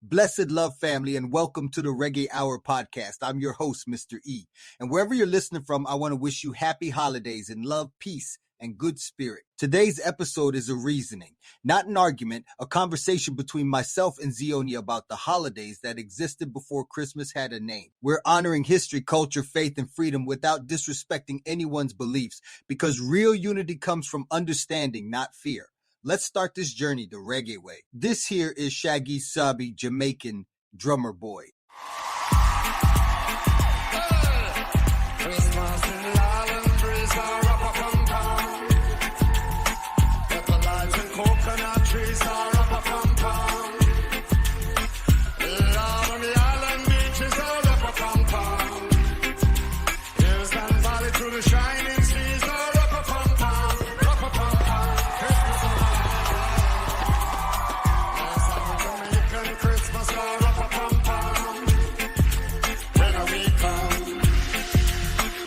Blessed love family, and welcome to the Reggae Hour podcast. I'm your host, Mr. E. And wherever you're listening from, I want to wish you happy holidays and love, peace, and good spirit. Today's episode is a reasoning, not an argument, a conversation between myself and Zionya about the holidays that existed before Christmas had a name. We're honoring history, culture, faith, and freedom without disrespecting anyone's beliefs, because real unity comes from understanding, not fear. Let's start this journey the reggae way. This here is Shaggy Sabi, Jamaican drummer boy. Christmas in the island breeze are up a pum pum. Pepper lights and coconut trees are up a pum pum. Love on the island beaches are up a pum pum. Hills and valley through the shining seas are up a pum pum. Up a pum pum. Christmas on Christmas are up a pum pum. When a week come,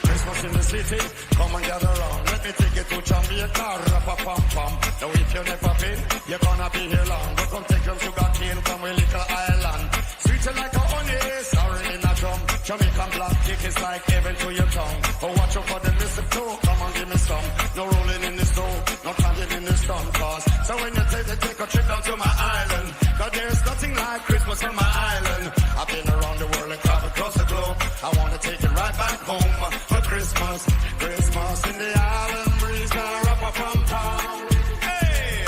Christmas in the city, come and gather round. Let me take you to Jamaica, rap a pum pum. Now if you never been, you're gonna be here long. But come take some sugar cane from a little island. Sweet like a honey, sorry in a drum. Jamaican black kick is like heaven to your tongue. But watch out for the mistletoe, come and give me some. No rolling in the snow, no planting in the stone cause. So when you take a trip down to my island, cause there's nothing like Christmas on my island. I've been around the world and traveled across the globe. I wanna take it right back home for Christmas. Christmas in the island breeze, now up a pum pum. Hey,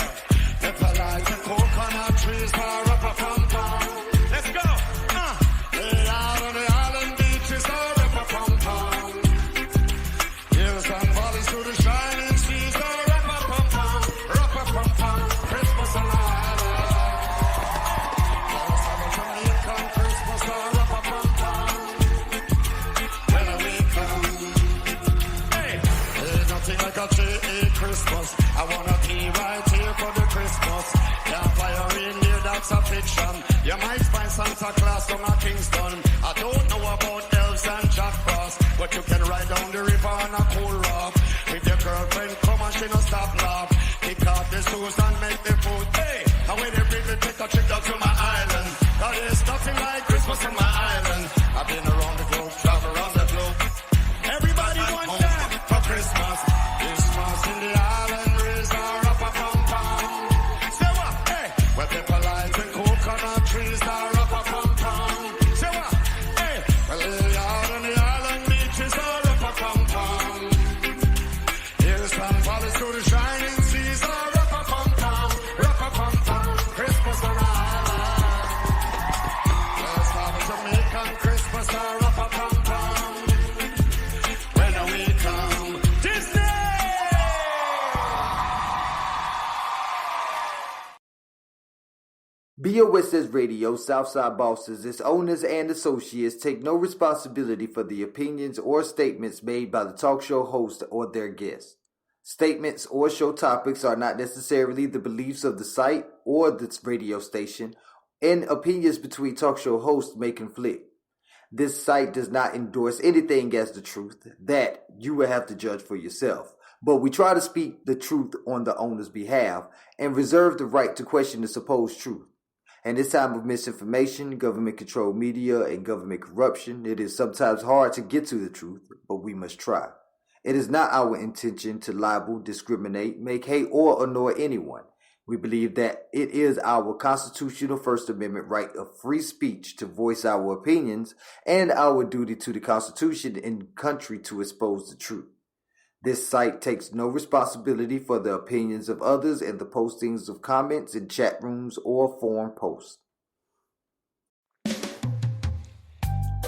pepper lights and coconut trees, now up a pum pum. Let's go. Lay out on the island beaches, now up a pum pum. Hills and valleys through the shining seas, now up a pum pum. Up a pum pum. Christmas on the island. Let's have a Jamaican Christmas, now up a pum pum. When we come, hey, ain't nothing like a tree Christmas. I wanna be right here for the Christmas. Can't fly a reindeer, that's a fiction. You might find Santa Claus from a Kingston. I don't know about elves and Jack Frost, but you can ride down the river on a cool rock. With your girlfriend, come and she no stop laugh. Kick off the shoes and make the food. Hey, and when they bring me, take a trip down to my island. Cause there's nothing like Christmas on my island. I've been around the globe, travel around the globe. Everybody wants that for Christmas. Christmas in the island breeze are up a pum pum. Say what? Hey, where pepper lights and coconut trees are up a pum pum. Say what? Hey, well lay out on the island beaches are up a pum pum. Hills and valleys through the shining seas are up a pum pum. Up a pum pum. Christmas on the island. Let's have a Jamaican Christmas are up a pum pum. When we come, Disney! BOSS Radio, Southside Bosses, its owners and associates take no responsibility for the opinions or statements made by the talk show host or their guests. Statements or show topics are not necessarily the beliefs of the site or the radio station, and opinions between talk show hosts may conflict. This site does not endorse anything as the truth. That you will have to judge for yourself. But we try to speak the truth on the owner's behalf and reserve the right to question the supposed truth. In this time of misinformation, government-controlled media, and government corruption, it is sometimes hard to get to the truth, but we must try. It is not our intention to libel, discriminate, make hate, or annoy anyone. We believe that it is our constitutional First Amendment right of free speech to voice our opinions and our duty to the Constitution and country to expose the truth. This site takes no responsibility for the opinions of others and the postings of comments in chat rooms or forum posts.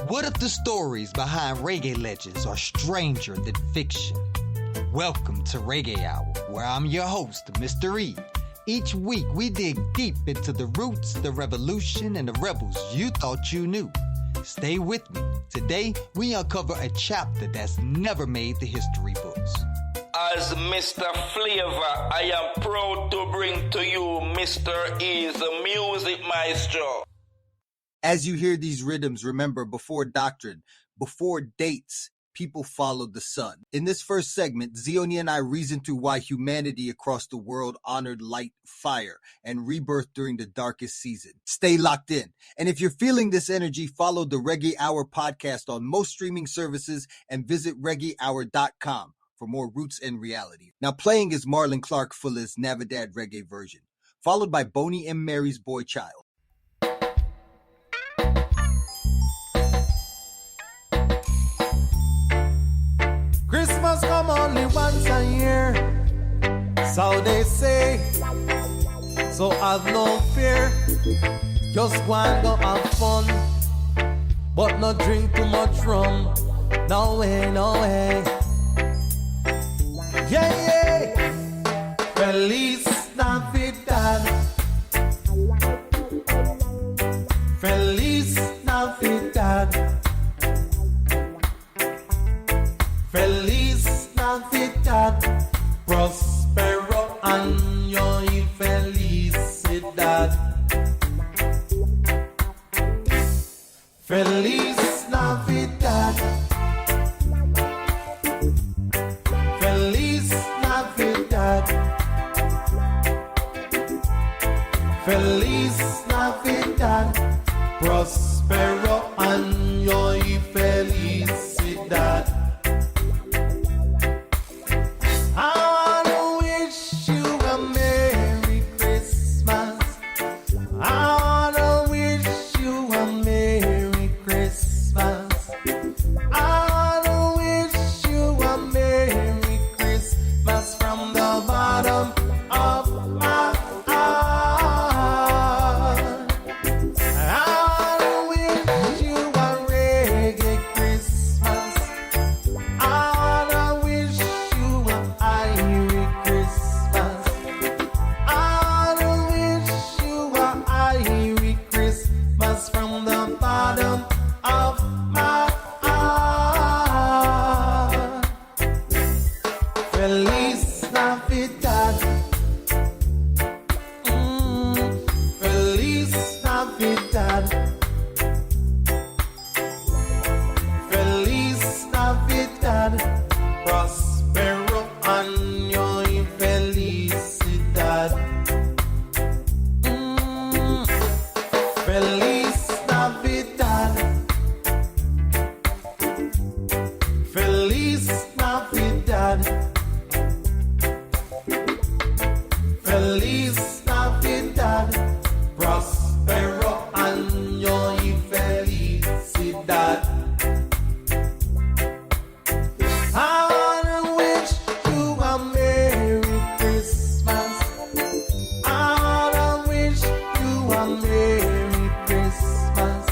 What if the stories behind reggae legends are stranger than fiction? Welcome to Reggae Hour, where I'm your host, Mr. E. Each week, we dig deep into the roots, the revolution, and the rebels you thought you knew. Stay with me. Today, we uncover a chapter that's never made the history books. As Mr. Flavor, I am proud to bring to you Mr. E's Music Maestro. As you hear these rhythms, remember, before doctrine, before dates, people followed the sun. In this first segment, Zionya and I reason through why humanity across the world honored light, fire, and rebirth during the darkest season. Stay locked in. And if you're feeling this energy, follow the Reggae Hour podcast on most streaming services and visit reggaehour.com for more roots and reality. Now playing is Marlon Clark Fuller's Navidad reggae version, followed by Boney M. Mary's Boy Child. Christmas come only once a year, so they say, so have no fear, just go and go have fun, but not drink too much rum, no way, no way. Yeah, yeah. Feliz Navidad. Feliz Navidad. Feliz Navidad. Prospero año y felicidad. Feliz Navidad. Feliz Navidad. Feliz Navidad. Prospero año y felicidad. I wanna wish you a Merry Christmas. I wanna wish you a Merry Christmas. I wanna wish you a Merry Christmas from the bottom of my heart. I wanna wish you a reggae Christmas. I wanna wish you a Irish Christmas. I wanna wish you a Irish Christmas from the bottom of my heart. Feliz Navidad. Feliz Navidad. Feliz Navidad. Prospero año y felicidad. Feliz Navidad. Feliz Navidad. Feliz Navidad. Prospero año y felicidad. I wanna wish you a Merry Christmas. I wanna wish you a Merry Christmas.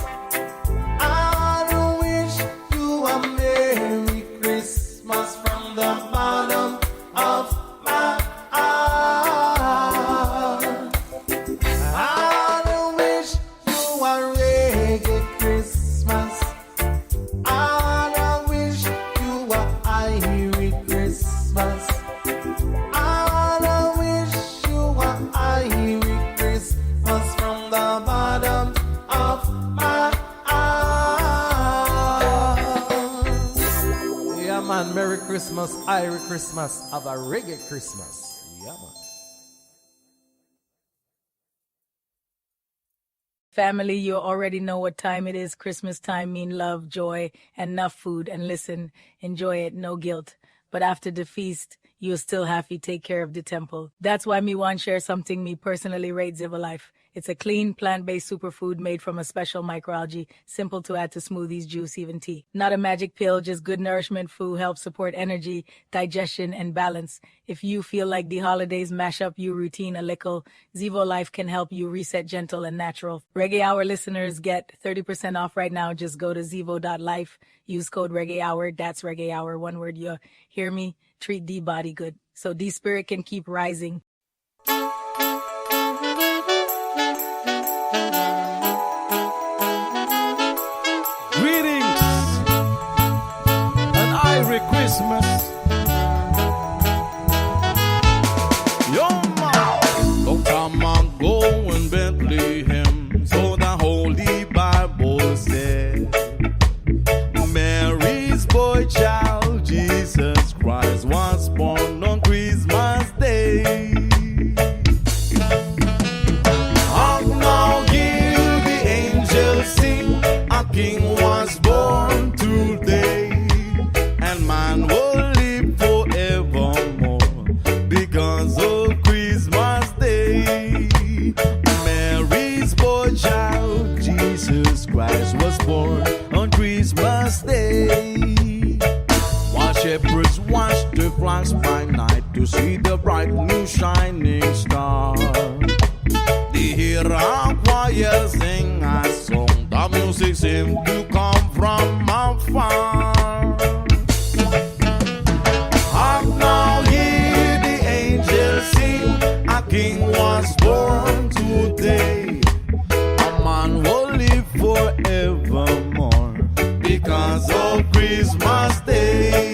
I wanna wish you a Merry Christmas from the bottom of my heart. I wanna wish you a reggae Christmas. I wanna wish you a Irish Christmas. I wanna wish you a Irish Christmas from the bottom of my heart. Yeah, man, Merry Christmas, Irish Christmas, have a reggae Christmas. Yeah, man. Family, you already know what time it is. Christmas time mean love, joy, and enough food. And listen, enjoy it, no guilt. But after the feast, you'll still have to take care of the temple. That's why me want share something me personally rate ZIVOLIFE. It's a clean, plant-based superfood made from a special microalgae, simple to add to smoothies, juice, even tea. Not a magic pill, just good nourishment food helps support energy, digestion, and balance. If you feel like the holidays mash up your routine a little, ZIVOLIFE can help you reset gentle and natural. Reggae Hour listeners get 30% off right now. Just go to zivo.life, use code Reggae Hour. That's Reggae Hour, one word. You hear me? Treat the body good, so the spirit can keep rising. Greetings and Irish Christmas. Yo, man, oh come on, go in Bethlehem, so the Holy Bible said, Mary's boy child. king was born today, and man will live forevermore because of Christmas Day. Mary's boy child, Jesus Christ, was born on Christmas Day. While shepherds watched the flags by night to see the bright new shining star, they hear a choir sing a song. The music seemed to come from afar. Hark now, hear the angels sing, a king was born today. A man will live forevermore because of Christmas Day.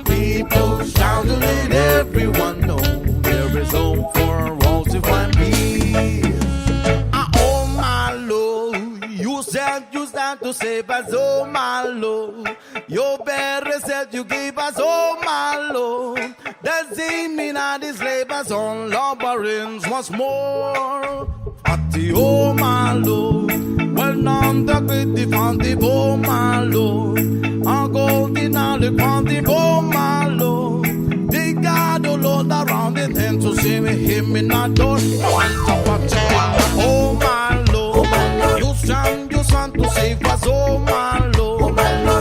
People shouting, let everyone know there is hope for all to find peace. Oh my Lord, you said you stand to save us, oh my Lord. Your better said you gave us, oh my Lord. Does it mean that these labors on labyrinths once more? Oh my Lord, well none the great defensive, oh my Lord. I go in all the quantity, oh my Lord. They got the Lord around it and to see me, him in the door. Oh my Lord, you stand to save us, oh my Lord.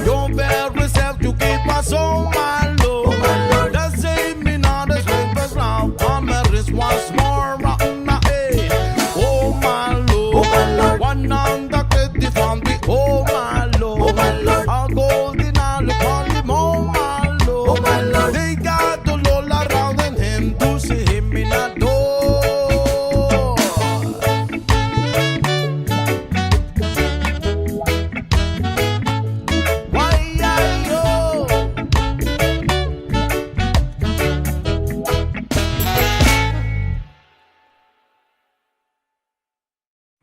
Your very self to keep us, oh my Lord. The same me not as great as now, Ameris once more. Oh my Lord, one on the great from the oh my Lord. I'll go in all the quantity, oh my Lord. They got the Lord around and him to see him in the door.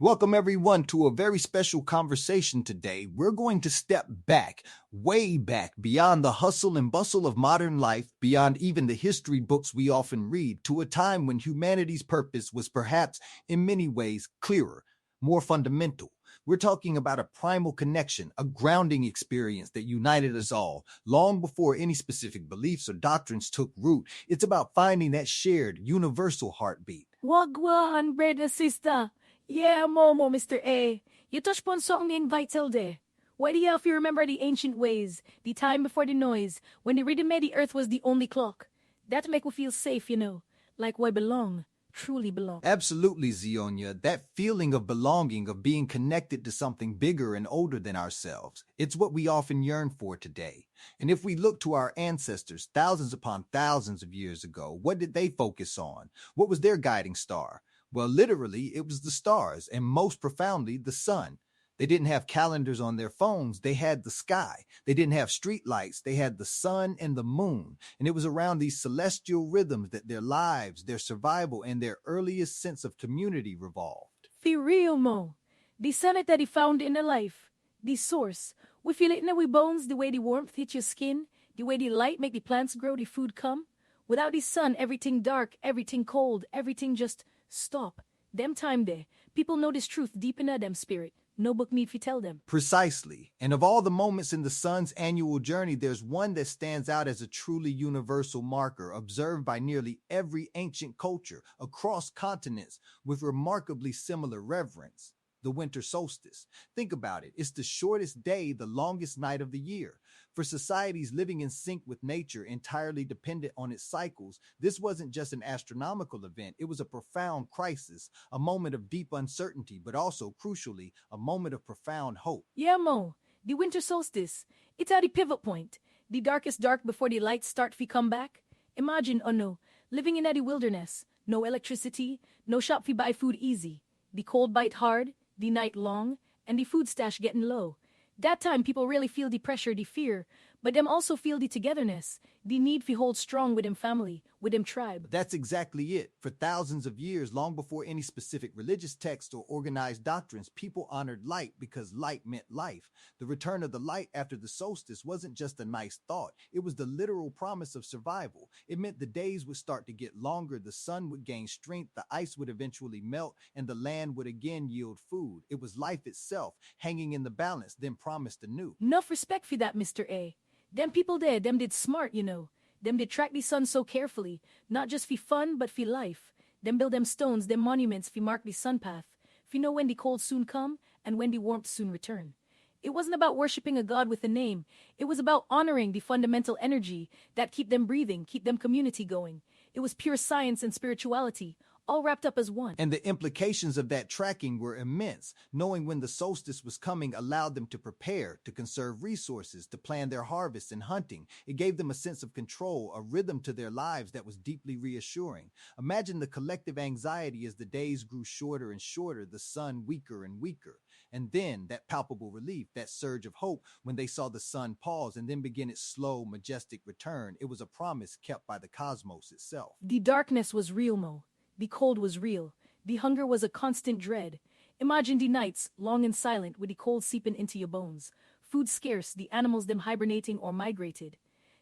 Welcome everyone to a very special conversation today. We're going to step back, way back, beyond the hustle and bustle of modern life, beyond even the history books we often read, to a time when humanity's purpose was perhaps in many ways clearer, more fundamental. We're talking about a primal connection, a grounding experience that united us all, long before any specific beliefs or doctrines took root. It's about finding that shared, universal heartbeat. Wagwan, brother, sister. Yeah, Momo, Mr. A. You touch upon something vital there. Why do you have to remember the ancient ways, the time before the noise, when the rhythm made the earth was the only clock? That make we feel safe, you know, like we belong, truly belong. Absolutely, Zionya. That feeling of belonging, of being connected to something bigger and older than ourselves. It's what we often yearn for today. And if we look to our ancestors thousands upon thousands of years ago, what did they focus on? What was their guiding star? Well, literally, it was the stars, and most profoundly, the sun. They didn't have calendars on their phones. They had the sky. They didn't have street lights. They had the sun and the moon. And it was around these celestial rhythms that their lives, their survival, and their earliest sense of community revolved. For real, Mo. The sun that they found in the life, the source. We feel it in our bones, the way the warmth hits your skin, the way the light make the plants grow, the food come. Without the sun, everything dark, everything cold, everything just stop. Them time there. People know this truth deep in them spirit. No book need to tell them. Precisely. And of all the moments in the sun's annual journey, there's one that stands out as a truly universal marker, observed by nearly every ancient culture across continents with remarkably similar reverence. The winter solstice. Think about it. It's the shortest day, the longest night of the year. For societies living in sync with nature, entirely dependent on its cycles, this wasn't just an astronomical event. It was a profound crisis, a moment of deep uncertainty, but also, crucially, a moment of profound hope. Yeah, Mo. The winter solstice. It's at the pivot point. The darkest dark before the lights start fi come back. Imagine, oh no, living in the wilderness. No electricity, no shop fi buy food easy. The cold bite hard, the night long, and the food stash getting low. That time people really feel the pressure, the fear, but them also feel the togetherness, the need fi hold strong with them family, with them tribe. That's exactly it. For thousands of years, long before any specific religious text or organized doctrines, people honored light because light meant life. The return of the light after the solstice wasn't just a nice thought. It was the literal promise of survival. It meant the days would start to get longer, the sun would gain strength, the ice would eventually melt, and the land would again yield food. It was life itself, hanging in the balance, then promised anew. Enough respect for that, Mr. A. Them people there, them did smart, you know. Them did track the sun so carefully, not just for fun, but for life. Them build them stones, them monuments fi mark the sun path, fi know when the cold soon come and when the warmth soon return. It wasn't about worshipping a god with a name. It was about honoring the fundamental energy that keep them breathing, keep them community going. It was pure science and spirituality, all wrapped up as one. And the implications of that tracking were immense. Knowing when the solstice was coming allowed them to prepare, to conserve resources, to plan their harvests and hunting. It gave them a sense of control, a rhythm to their lives that was deeply reassuring. Imagine the collective anxiety as the days grew shorter and shorter, the sun weaker and weaker. And then that palpable relief, that surge of hope when they saw the sun pause and then begin its slow, majestic return. It was a promise kept by the cosmos itself. The darkness was real, Mo. The cold was real. The hunger was a constant dread. Imagine the nights, long and silent, with the cold seeping into your bones. Food scarce, the animals them hibernating or migrated.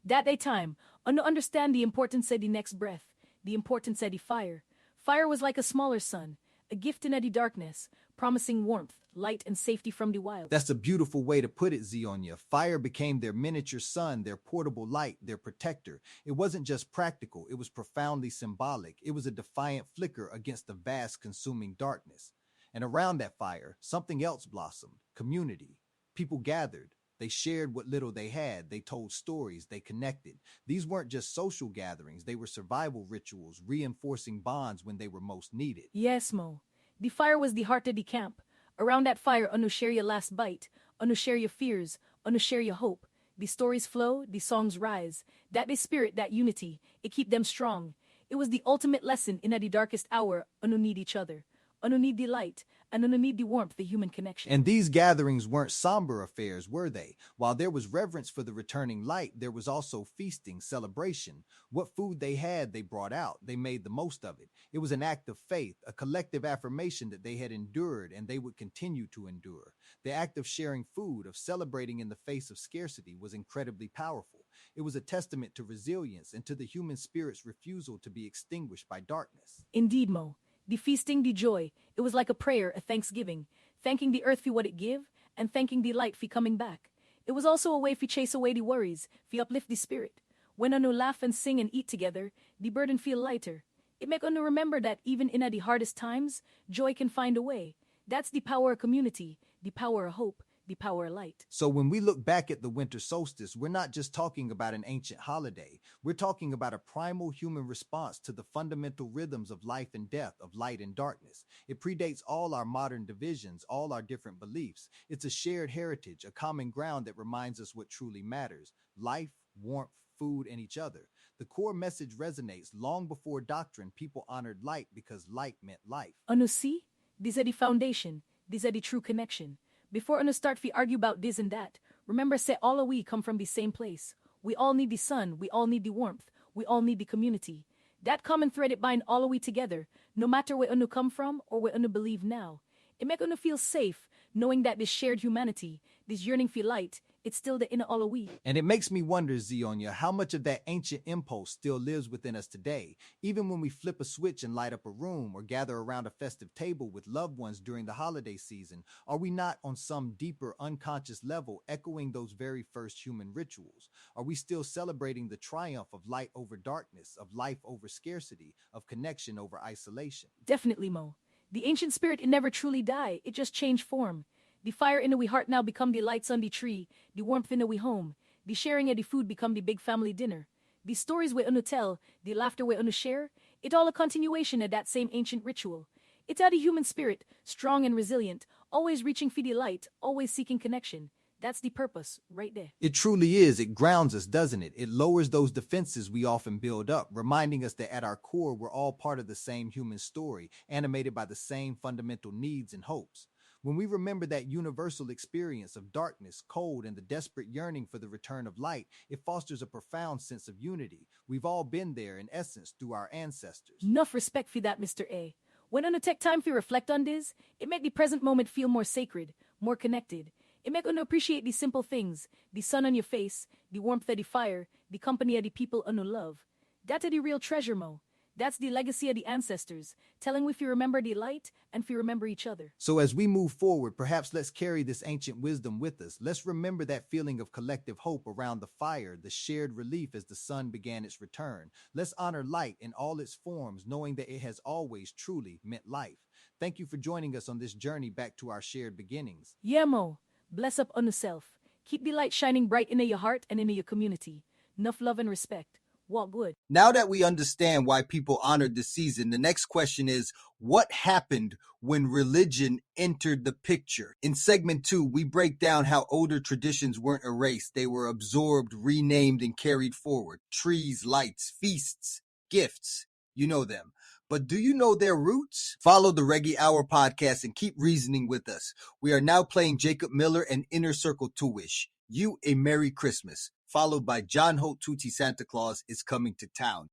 That day time, understand the importance of the next breath, the importance of the fire. Fire was like a smaller sun, a gift in the darkness, promising warmth, light, and safety from the wild. That's a beautiful way to put it, Zionya. Fire became their miniature sun, their portable light, their protector. It wasn't just practical, it was profoundly symbolic. It was a defiant flicker against the vast consuming darkness. And around that fire, something else blossomed: community. People gathered. They shared what little they had. They told stories. They connected. These weren't just social gatherings. They were survival rituals, reinforcing bonds when they were most needed. Yes, Mo. The fire was the heart of the camp. Around that fire, share your last bite, share your fears, share your hope. The stories flow, the songs rise. That is spirit, that unity, it keep them strong. It was the ultimate lesson in the darkest hour, need each other. Need the light, and need the warmth, the human connection. And these gatherings weren't somber affairs, were they? While there was reverence for the returning light, there was also feasting, celebration. What food they had, they brought out. They made the most of it. It was an act of faith, a collective affirmation that they had endured and they would continue to endure. The act of sharing food, of celebrating in the face of scarcity, was incredibly powerful. It was a testament to resilience and to the human spirit's refusal to be extinguished by darkness. Indeed, Mo. The feasting, the joy, it was like a prayer, a thanksgiving, thanking the earth for what it give, and thanking the light for coming back. It was also a way to chase away the worries, to uplift the spirit. When anu laugh and sing and eat together, the burden feel lighter. It make anu remember that even in the hardest times, joy can find a way. That's the power of community, the power of hope, the power of light. So when we look back at the winter solstice, we're not just talking about an ancient holiday. We're talking about a primal human response to the fundamental rhythms of life and death, of light and darkness. It predates all our modern divisions, all our different beliefs. It's a shared heritage, a common ground that reminds us what truly matters: life, warmth, food, and each other. The core message resonates. Long before doctrine, people honored light because light meant life. See? These are the foundation. These are the true connection. Before start we argue about this and that, remember say all of we come from the same place. We all need the sun, we all need the warmth, we all need the community. That common thread it bind all of we together, no matter where come from or where believe now. It make feel safe, knowing that this shared humanity, this yearning for light, it's still the inner all of we. And it makes me wonder, Zionya, how much of that ancient impulse still lives within us today, even when we flip a switch and light up a room or gather around a festive table with loved ones during the holiday season. Are we not on some deeper unconscious level echoing those very first human rituals? Are we still celebrating the triumph of light over darkness, of life over scarcity, of connection over isolation? Definitely, Mo. The ancient spirit, it never truly die, it just changed form. The fire in we heart now become the lights on the tree, the warmth in we home, the sharing of the food become the big family dinner. The stories we tell, the laughter we share, it all a continuation of that same ancient ritual. It's the human spirit, strong and resilient, always reaching for the light, always seeking connection. That's the purpose, right there. It truly is. It grounds us, doesn't it? It lowers those defenses we often build up, reminding us that at our core, we're all part of the same human story, animated by the same fundamental needs and hopes. When we remember that universal experience of darkness, cold, and the desperate yearning for the return of light, it fosters a profound sense of unity. We've all been there, in essence, through our ancestors. Enough respect for that, Mr. A. When I take time to reflect on this, it make the present moment feel more sacred, more connected. It make you appreciate the simple things, the sun on your face, the warmth of the fire, the company of the people you love. That's the real treasure, Mo. That's the legacy of the ancestors, telling if you remember the light and if you remember each other. So as we move forward, perhaps let's carry this ancient wisdom with us. Let's remember that feeling of collective hope around the fire, the shared relief as the sun began its return. Let's honor light in all its forms, knowing that it has always truly meant life. Thank you for joining us on this journey back to our shared beginnings. Yeah, Mo. Bless up on yourself. Keep the light shining bright in your heart and in your community. Enough love and respect. Walk good. Now that we understand why people honored this season, the next question is, what happened when religion entered the picture? In segment 2, we break down how older traditions weren't erased. They were absorbed, renamed, and carried forward. Trees, lights, feasts, gifts. You know them. But do you know their roots? Follow the Reggae Hour podcast and keep reasoning with us. We are now playing Jacob Miller and Inner Circle to Wish You a Merry Christmas, followed by John Holt Tutti Santa Claus is Coming to Town.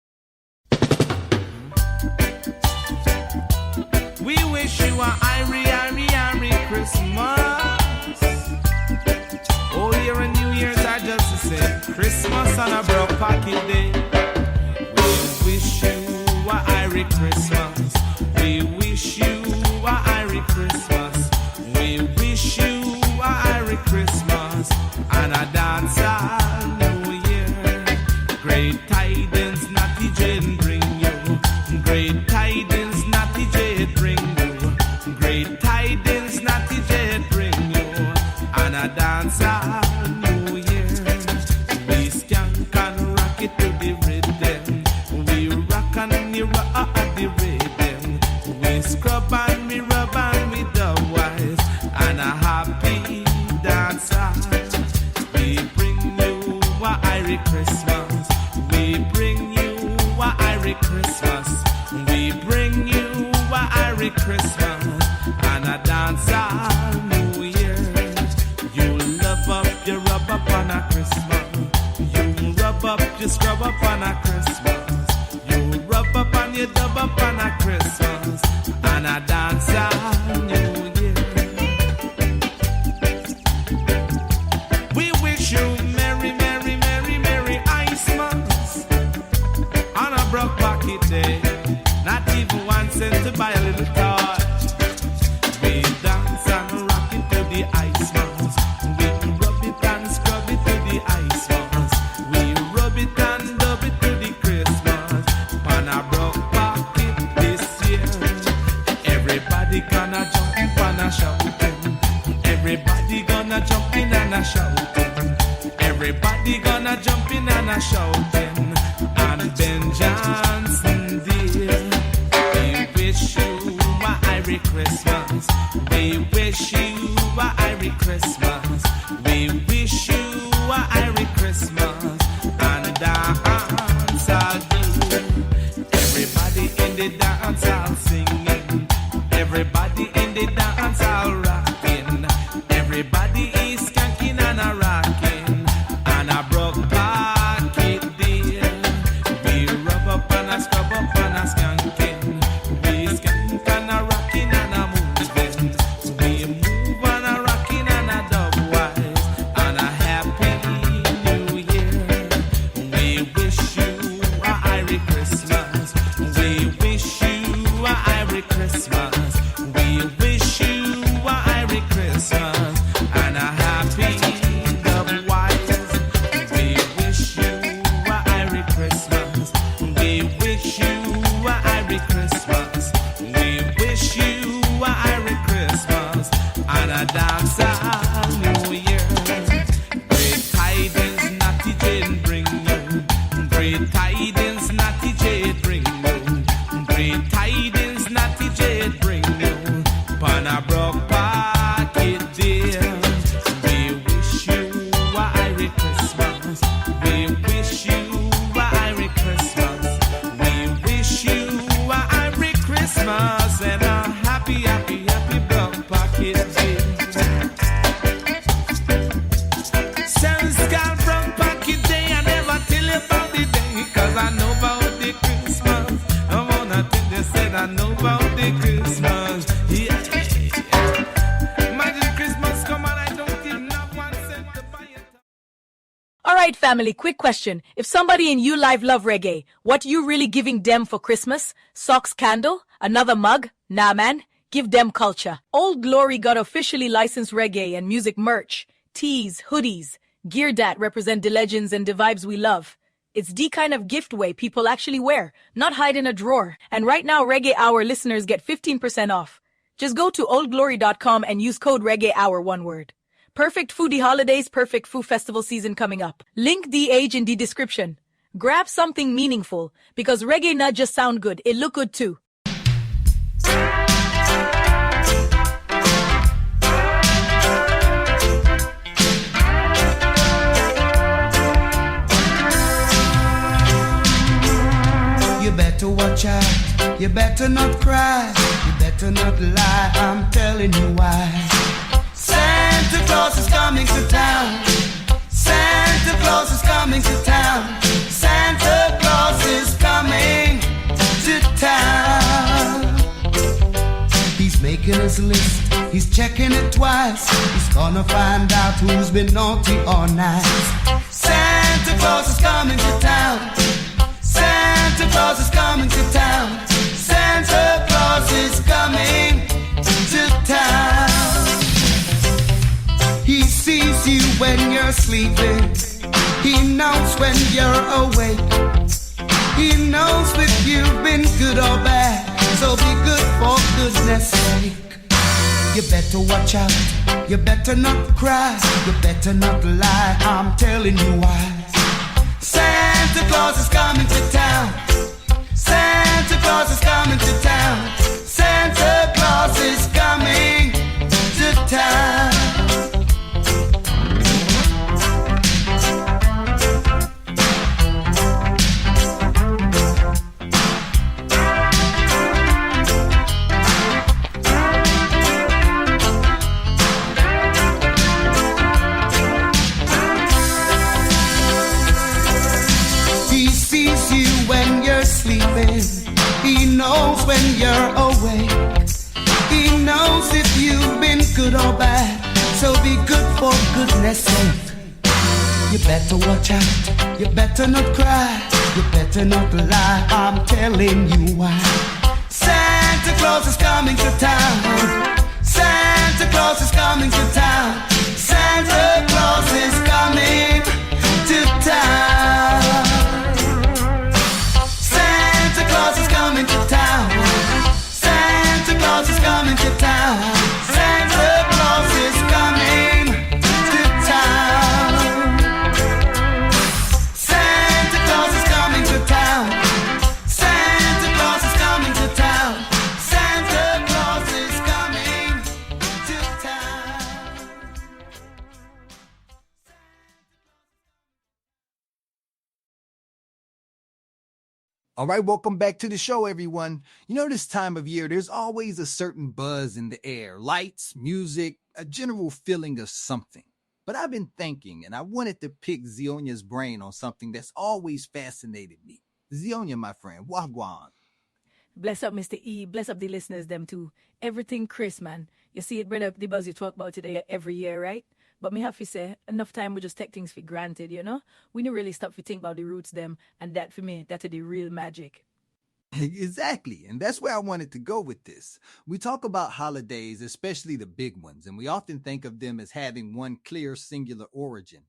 We wish you a Irie Christmas. Old Year and New Year's are just the same. Christmas on a broke pocket day. We wish you a Irie Christmas. We wish you a Irie Christmas. We wish you a Irie Christmas and a dance all New Year. Great tidings, Natty Jane bring you. Great tidings, Natty Jane bring you. Great tidings, Natty Jane bring you. And a dance all New Year. We skank and rock it to the rhythm. We rock and we rock at the rhythm. We scrub and we rub and we the wise. And a happy dancer. We bring you a Irie Christmas. We bring you a Irie Christmas. We bring you a Irie Christmas. And a dancer New Year. You love up, you rub up on a Christmas. You rub up, you scrub up on a Christmas. You rub up and you dub up on a Christmas. And a dancer New Year. We wish you Merry, Merry, Merry, Merry Christmas on a broke pocket day. Not even 1 cent to buy a little toy. We dance and rock it to the Iceman's. We rub it and scrub it to the Iceman's. We rub it and dub it to the Christmas on a broke pocket this year. Everybody gonna jump in and a shouting. Everybody gonna jump in and a shouting. Everybody gonna jump in and a shouting. And Ben Johnson dear, we wish you a Irie Christmas. We wish you a Irie Christmas. We wish you a Irie Christmas. And dance all do. Everybody in the dance all singing. Everybody in the dance all rocking. Everybody is skanking and a rocking. And a broke pocket dear. We rub up and a scrub up and a skanking. We skank and a rocking and a moving. We move and a rocking and a dub wise. And a happy New Year. We wish you a Irie Christmas. We wish you a Irie Christmas. We wish you a Irie Christmas. And a right, family, quick question. If somebody in you live love reggae, what you really giving them for Christmas? Socks candle? Another mug? Nah, man. Give them culture. Old Glory got officially licensed reggae and music merch, tees, hoodies, gear that represent the legends and the vibes we love. It's the kind of gift way people actually wear, not hide in a drawer. And right now, Reggae Hour listeners get 15% off. Just go to oldglory.com and use code Reggae Hour, one word. Perfect foodie holidays, perfect food festival season coming up. Link the age in the description. Grab something meaningful, because reggae not just sound good, it look good too. You better watch out, you better not cry, you better not lie, I'm telling you why. Santa Claus is coming to town, Santa Claus is coming to town, Santa Claus is coming to town. He's making his list, he's checking it twice, he's gonna find out who's been naughty or nice. Santa Claus is coming to town, Santa Claus is coming to town, Santa Claus is coming to town. He sees you when you're sleeping, he knows when you're awake, he knows if you've been good or bad, so be good for goodness sake. You better watch out, you better not cry, you better not lie, I'm telling you why. Santa Claus is coming to town, Santa Claus is coming to town, Santa Claus is coming to town. He knows when you're awake, he knows if you've been good or bad, so be good for goodness sake. You better watch out, you better not cry, you better not lie, I'm telling you why. Santa Claus is coming to town, Santa Claus is coming to town, Santa Claus is coming to town. Santa Claus is coming to town, Santa Claus is coming to town, Santa Claus is coming to town. Santa Claus is coming to town, Santa Claus is coming to town, Santa Claus is coming to town. All right, welcome back to the show, everyone. You know, this time of year, there's always a certain buzz in the air, lights, music, a general feeling of something. But I've been thinking, and I wanted to pick Zionya's brain on something that's always fascinated me. Zionya, my friend, wagwan. Bless up, Mr. E. Bless up the listeners, them too. Everything Chris, man. You see it bring up the buzz you talk about today every year, right? But me have to say, enough time we just take things for granted, you know? We don't really stop to think about the roots them, and that for me, that's the real magic. Exactly, and that's where I wanted to go with this. We talk about holidays, especially the big ones, and we often think of them as having one clear, singular origin.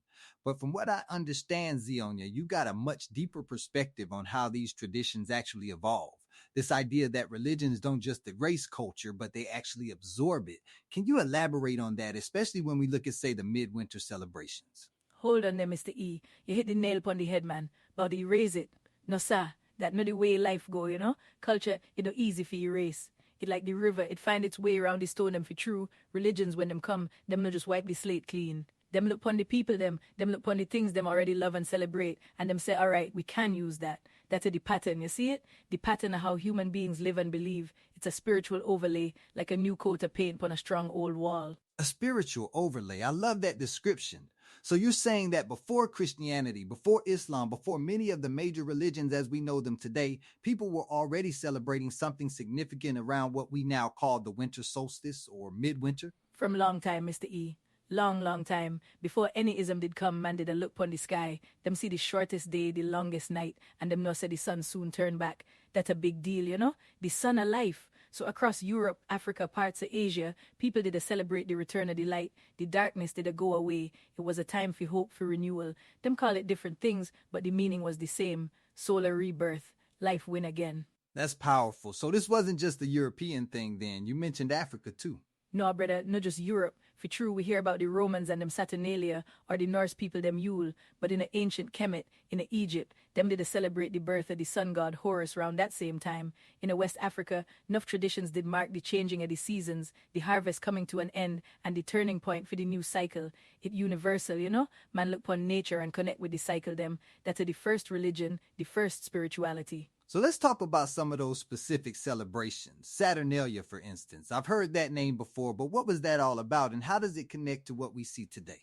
But from what I understand, Zionya, you got a much deeper perspective on how these traditions actually evolve. This idea that religions don't just erase culture, but they actually absorb it. Can you elaborate on that, especially when we look at, say, the midwinter celebrations? Hold on there, Mr. E. You hit the nail upon the head, man. But erase it. No, sir. That not the way life go, you know? Culture, it no easy for erase. It like the river, it find its way around the stone them for true. Religions, when them come, them no just wipe the slate clean. Them look upon the people them look upon the things them already love and celebrate, and them say, all right, we can use that. That's the pattern, you see it? The pattern of how human beings live and believe. It's a spiritual overlay, like a new coat of paint upon a strong old wall. A spiritual overlay. I love that description. So you're saying that before Christianity, before Islam, before many of the major religions as we know them today, people were already celebrating something significant around what we now call the winter solstice or midwinter? From long time, Mr. E. Long time. Before any ism did come, man did a look pon the sky. Them see the shortest day, the longest night, and them know say the sun soon turn back. That's a big deal, you know? The sun of life. So across Europe, Africa, parts of Asia, people did a celebrate the return of the light. The darkness did a go away. It was a time for hope, for renewal. Them call it different things, but the meaning was the same. Solar rebirth. Life win again. That's powerful. So this wasn't just a European thing then. You mentioned Africa too. No, brother, not just Europe. For true, we hear about the Romans and them Saturnalia, or the Norse people them Yule, but in the ancient Kemet, in the Egypt, them did celebrate the birth of the sun god Horus around that same time. In the West Africa, enough traditions did mark the changing of the seasons, the harvest coming to an end, and the turning point for the new cycle. It universal, you know? Man look upon nature and connect with the cycle them. That's the first religion, the first spirituality. So let's talk about some of those specific celebrations. Saturnalia, for instance. I've heard that name before, but what was that all about and how does it connect to what we see today?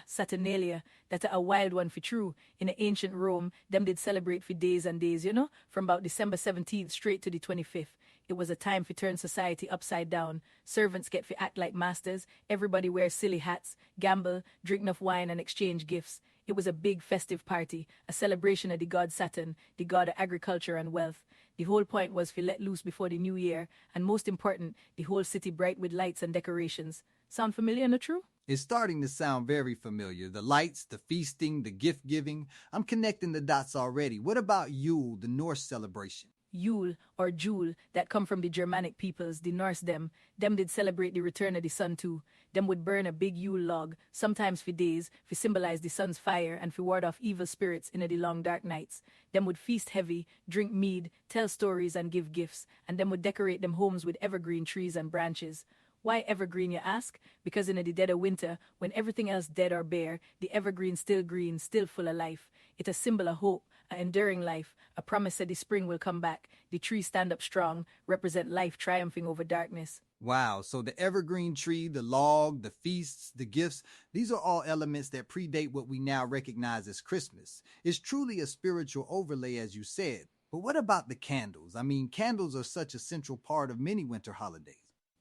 Saturnalia. That's a wild one for true. In the ancient Rome, them did celebrate for days and days, you know, from about December 17th straight to the 25th. It was a time for turn society upside down. Servants get for act like masters. Everybody wears silly hats, gamble, drink enough wine, and exchange gifts. It was a big festive party, a celebration of the god Saturn, the god of agriculture and wealth. The whole point was to let loose before the new year, and most important, the whole city bright with lights and decorations. Sound familiar, no true? It's starting to sound very familiar. The lights, the feasting, the gift giving. I'm connecting the dots already. What about Yule, the Norse celebration? Yule or Jule, that come from the Germanic peoples, the Norse them did celebrate the return of the sun too. Them would burn a big Yule log, sometimes for days, for symbolize the sun's fire and for ward off evil spirits in the long dark nights. Them would feast heavy, drink mead, tell stories and give gifts, and them would decorate them homes with evergreen trees and branches. Why evergreen, you ask? Because in the dead of winter, when everything else dead or bare, the evergreen still green, still full of life. It's a symbol of hope, an enduring life, a promise that the spring will come back. The trees stand up strong, represent life triumphing over darkness. Wow, so the evergreen tree, the log, the feasts, the gifts, these are all elements that predate what we now recognize as Christmas. It's truly a spiritual overlay, as you said. But what about the candles? I mean, candles are such a central part of many winter holidays.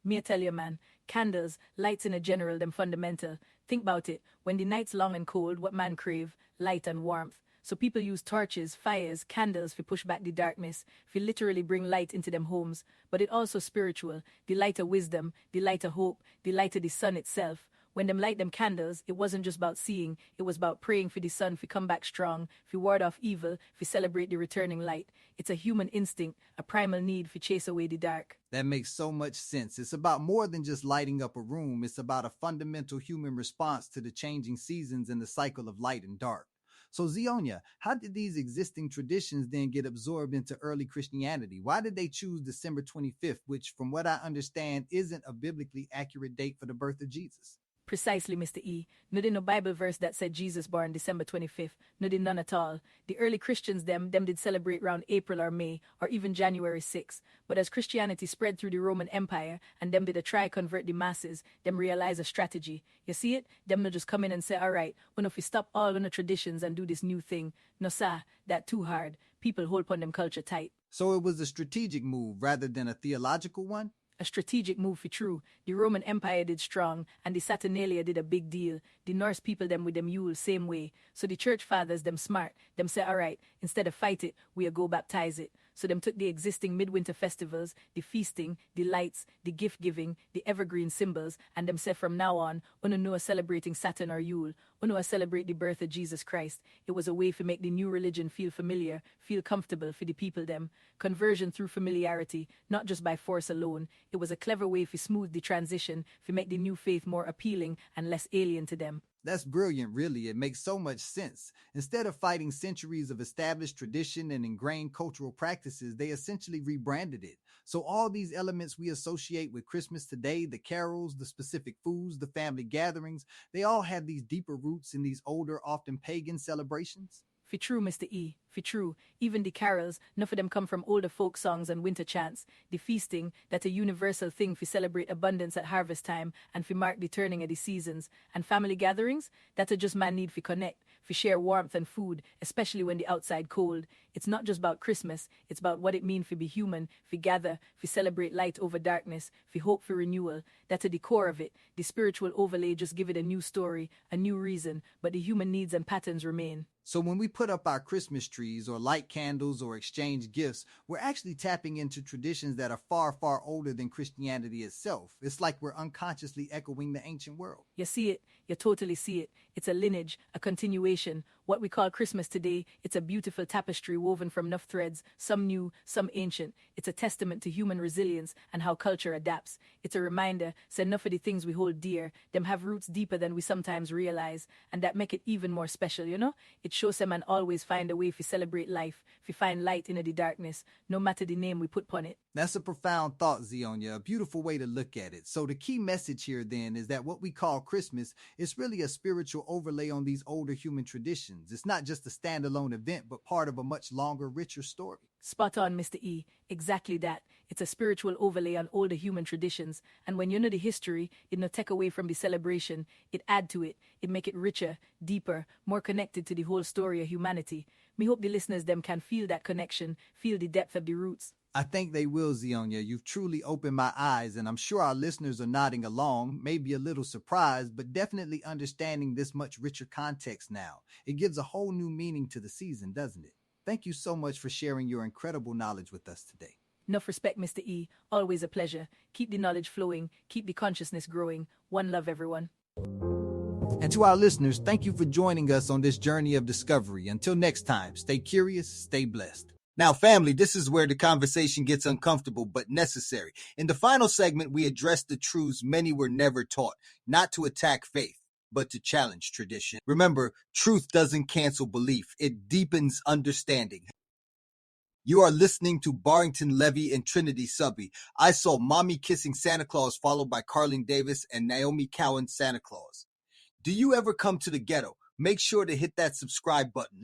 Me tell you, man, candles, lights in a general, them fundamental. Think about it. When the night's long and cold, what man crave? Light and warmth. So people use torches, fires, candles for push back the darkness, for literally bring light into them homes. But it also spiritual, the light of wisdom, the light of hope, the light of the sun itself. When them light them candles, it wasn't just about seeing, it was about praying for the sun to come back strong, for ward off evil, for celebrate the returning light. It's a human instinct, a primal need for chase away the dark. That makes so much sense. It's about more than just lighting up a room. It's about a fundamental human response to the changing seasons and the cycle of light and dark. So Zionya, how did these existing traditions then get absorbed into early Christianity? Why did they choose December 25th, which from what I understand isn't a biblically accurate date for the birth of Jesus? Precisely, Mr. E. No did no Bible verse that said Jesus born December 25th. No did none at all. The early Christians them did celebrate around April or May, or even January 6th. But as Christianity spread through the Roman Empire, and them did a try convert the masses, them realize a strategy. You see it? Them no just come in and say, all right, when if we stop all on the traditions and do this new thing, no sir, that too hard. People hold upon them culture tight. So it was a strategic move rather than a theological one? A strategic move for true. The Roman Empire did strong, and the Saturnalia did a big deal. The Norse people them with them Yule same way. So the church fathers them smart. Them say, all right, instead of fight it, we'll go baptize it. So them took the existing midwinter festivals, the feasting, the lights, the gift giving, the evergreen symbols, and them said from now on, uno no celebrating Saturn or Yule, uno celebrate the birth of Jesus Christ. It was a way to make the new religion feel familiar, feel comfortable for the people them. Conversion through familiarity, not just by force alone. It was a clever way to smooth the transition, to make the new faith more appealing and less alien to them. That's brilliant, really. It makes so much sense. Instead of fighting centuries of established tradition and ingrained cultural practices, they essentially rebranded it. So all these elements we associate with Christmas today, the carols, the specific foods, the family gatherings, they all have these deeper roots in these older, often pagan celebrations. For true, Mr. E. For true, even the carols, enough of them come from older folk songs and winter chants. The feasting, that's a universal thing for celebrate abundance at harvest time and for mark the turning of the seasons. And family gatherings, that's a just man need for connect, for share warmth and food, especially when the outside cold. It's not just about Christmas, it's about what it means for be human, for gather, for celebrate light over darkness, for hope for renewal. That's at the core of it. The spiritual overlay just give it a new story, a new reason, but the human needs and patterns remain. So when we put up our Christmas trees or light candles or exchange gifts, we're actually tapping into traditions that are far, far older than Christianity itself. It's like we're unconsciously echoing the ancient world. You see it. You totally see it. It's a lineage, a continuation. What we call Christmas today, it's a beautiful tapestry woven from enough threads, some new, some ancient. It's a testament to human resilience and how culture adapts. It's a reminder, so enough of the things we hold dear, them have roots deeper than we sometimes realize, and that make it even more special, you know? It shows them and always find a way to celebrate life, to find light in the darkness, no matter the name we put upon it. That's a profound thought, Zionya, a beautiful way to look at it. So the key message here then is that what we call Christmas is really a spiritual overlay on these older human traditions. It's not just a standalone event, but part of a much longer, richer story. Spot on, Mr. E. Exactly that. It's a spiritual overlay on older human traditions. And when you know the history, it no take away from the celebration. It add to it. It make it richer, deeper, more connected to the whole story of humanity. Me hope the listeners them can feel that connection, feel the depth of the roots. I think they will, Zionya. You've truly opened my eyes, and I'm sure our listeners are nodding along, maybe a little surprised, but definitely understanding this much richer context now. It gives a whole new meaning to the season, doesn't it? Thank you so much for sharing your incredible knowledge with us today. Enough respect, Mr. E. Always a pleasure. Keep the knowledge flowing. Keep the consciousness growing. One love, everyone. And to our listeners, thank you for joining us on this journey of discovery. Until next time, stay curious, stay blessed. Now, family, this is where the conversation gets uncomfortable but necessary. In the final segment, we address the truths many were never taught, not to attack faith, but to challenge tradition. Remember, truth doesn't cancel belief. It deepens understanding. You are listening to Barrington Levy and Trinity Subby. I saw Mommy Kissing Santa Claus followed by Carlene Davis and Naomi Cowan Santa Claus. Do you ever come to the ghetto? Make sure to hit that subscribe button.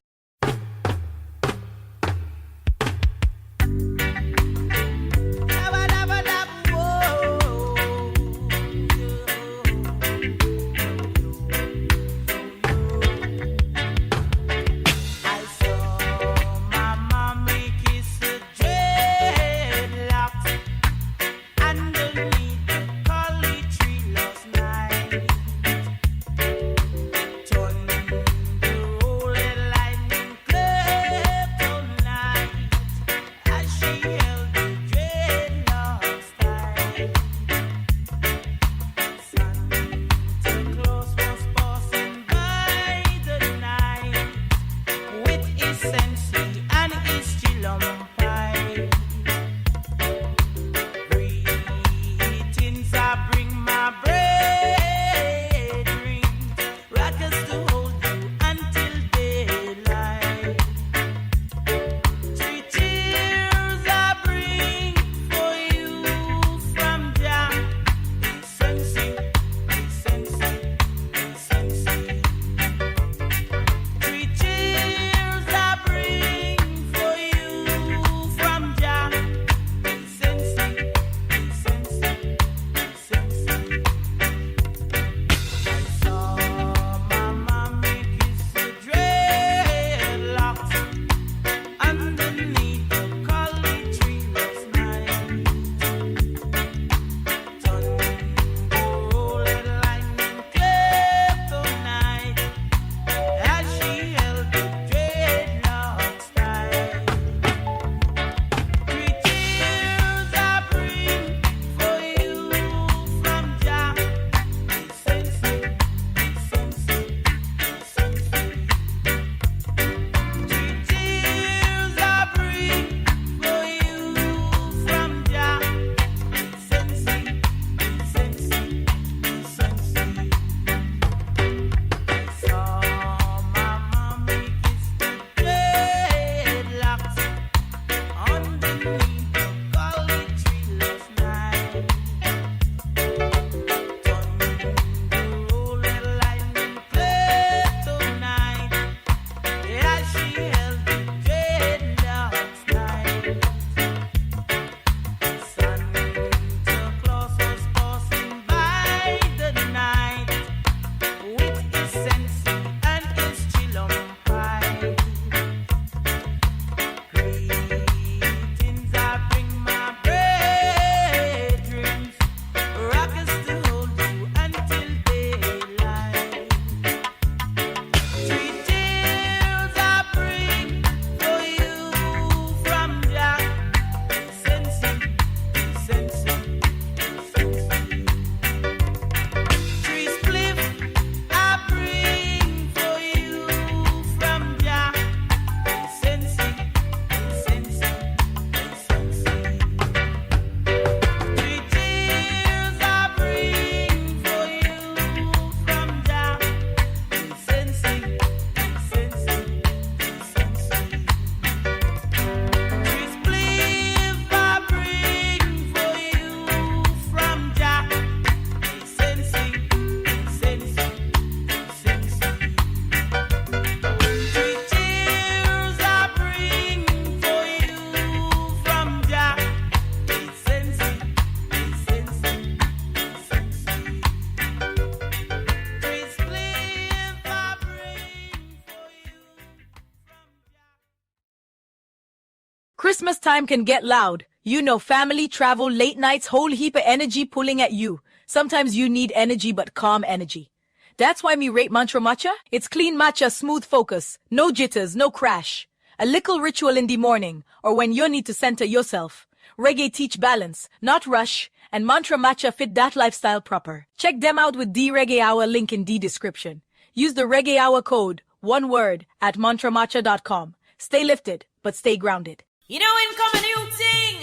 Christmas time can get loud. You know, family, travel, late nights, whole heap of energy pulling at you. Sometimes you need energy, but calm energy. That's why me rate Mantra Matcha. It's clean matcha, smooth focus, no jitters, no crash. A little ritual in the morning, or when you need to center yourself. Reggae teach balance, not rush, and Mantra Matcha fit that lifestyle proper. Check them out with the Reggae Hour link in the description. Use the Reggae Hour code, one word, at mantramatcha.com. Stay lifted, but stay grounded. You know when come a new thing.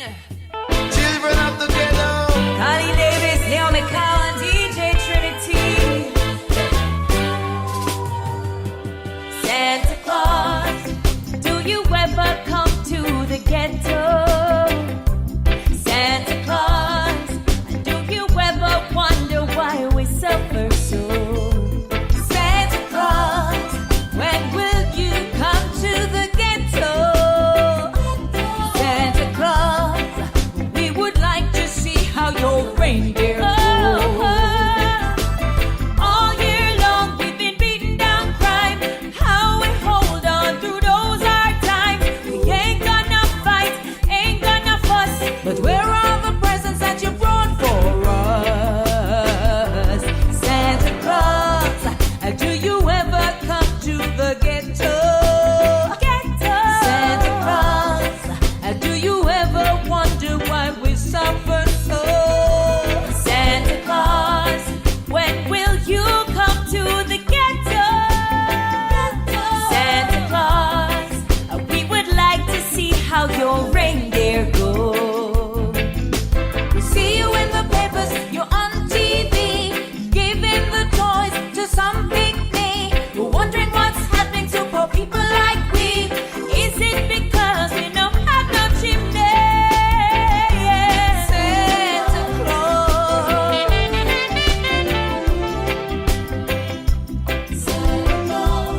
Children of the ghetto. Connie Davis, Naomi Collins, DJ Trinity. Santa Claus, do you ever come to the ghetto? Santa Claus, do you ever wonder why we suffer so? Santa Claus, when will you come to the ghetto? Santa Claus, we would like to see how your reindeer go. All year long we've been beating down crime. How we hold on through those hard times. We ain't gonna fight, ain't gonna fuss, but where are the presents that you brought for us? Santa Claus, do you ever come to the ghetto? Santa Claus, do you ever wonder why we suffer so? Santa Claus, when will you come to the ghetto? Santa Claus, we would like to see how your reindeer go. We see you in the papers, you're on TV, giving the toys to some picnic. We're wondering what's happening to poor people like we. Is it because we don't have no chimney? Santa Claus. Santa Claus.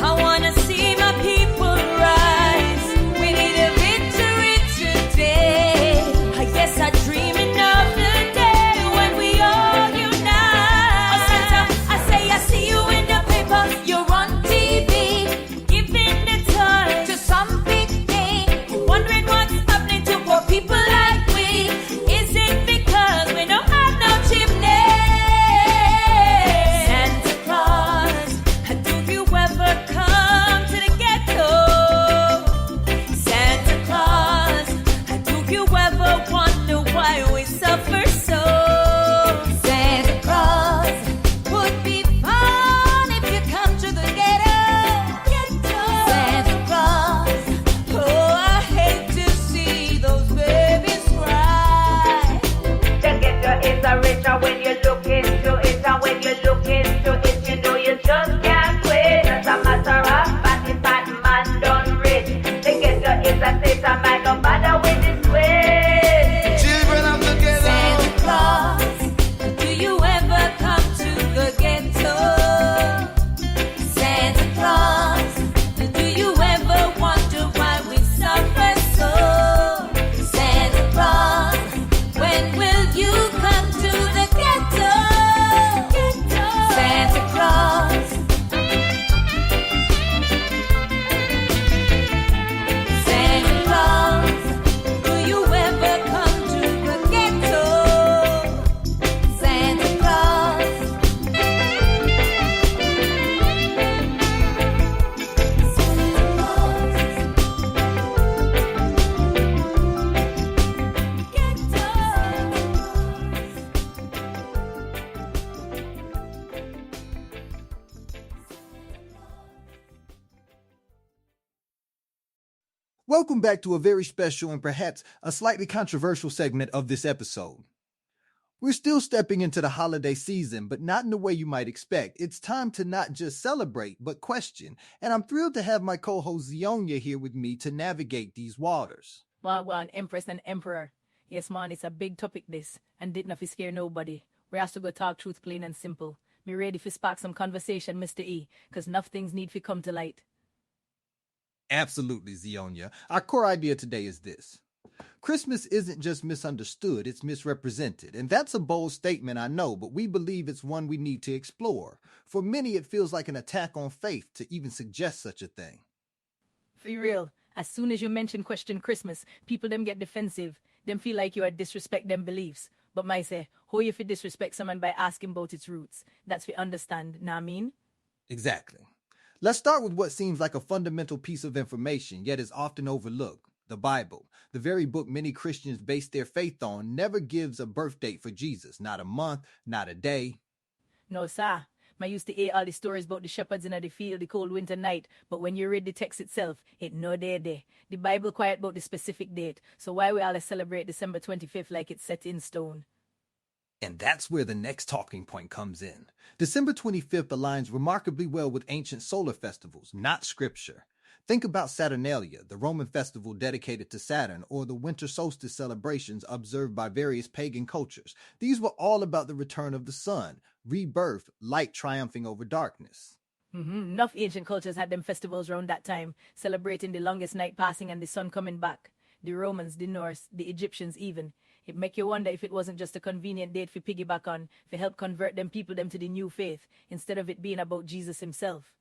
I wanna see my people rise. We need a victory today. I guess I'm dreaming of the day when we all unite. Oh Santa, I say I see you in the paper, you're on TV, giving the toys to some big thing. Wondering what's happening to poor people like we. Is it because we don't have no chimney? Santa Claus, do you ever come to the ghetto? Santa Claus, do you ever wonder why we suffer so? Santa Claus, would be fun if you come to the ghetto. Santa Claus, oh I hate to see those babies cry. The ghetto is a richer when you look into it, and when you look into it, you know you just can't quit. It's a matter of fact, if that man done rich. The ghetto is a state of mind, no matter with his way. Children of the ghetto. Santa Claus, do you ever come to the ghetto? Santa Claus, do you ever wonder why we suffer so? Santa Claus, when will you come to the ghetto? Santa Claus. Santa Claus, do you ever come to the ghetto? Santa Claus. Welcome back to a very special and perhaps a slightly controversial segment of this episode. We're still stepping into the holiday season, but not in the way you might expect. It's time to not just celebrate, but question. And I'm thrilled to have my co-host Zionya here with me to navigate these waters. Wagwan, Empress and Emperor. Yes, man, it's a big topic this, and didn't have to scare nobody. We have to go talk truth plain and simple. Me ready to spark some conversation, Mr. E, because enough things need to come to light. Absolutely, Zionya. Our core idea today is this. Christmas isn't just misunderstood, it's misrepresented. And that's a bold statement, I know, but we believe it's one we need to explore. For many, it feels like an attack on faith to even suggest such a thing. For real, as soon as you question Christmas, people them get defensive. Them feel like you are disrespect them beliefs. But my say, how you fi disrespect someone by asking about its roots? That's we understand, nah mean? Exactly. Let's start with what seems like a fundamental piece of information, yet is often overlooked. The Bible, the very book many Christians base their faith on, never gives a birth date for Jesus. Not a month, not a day. No, sir. I used to hear all the stories about the shepherds in the field, the cold winter night, but when you read the text itself, it no day there. The Bible quiet about the specific date, so why we all celebrate December 25th like it's set in stone? And that's where the next talking point comes in. December 25th aligns remarkably well with ancient solar festivals, not scripture. Think about Saturnalia, the Roman festival dedicated to Saturn, or the winter solstice celebrations observed by various pagan cultures. These were all about the return of the sun, rebirth, light triumphing over darkness. Enough ancient cultures had them festivals around that time, celebrating the longest night passing and the sun coming back. The Romans, the Norse, the Egyptians even. It make you wonder if it wasn't just a convenient date for piggyback on, to help convert them people them to the new faith, instead of it being about Jesus himself.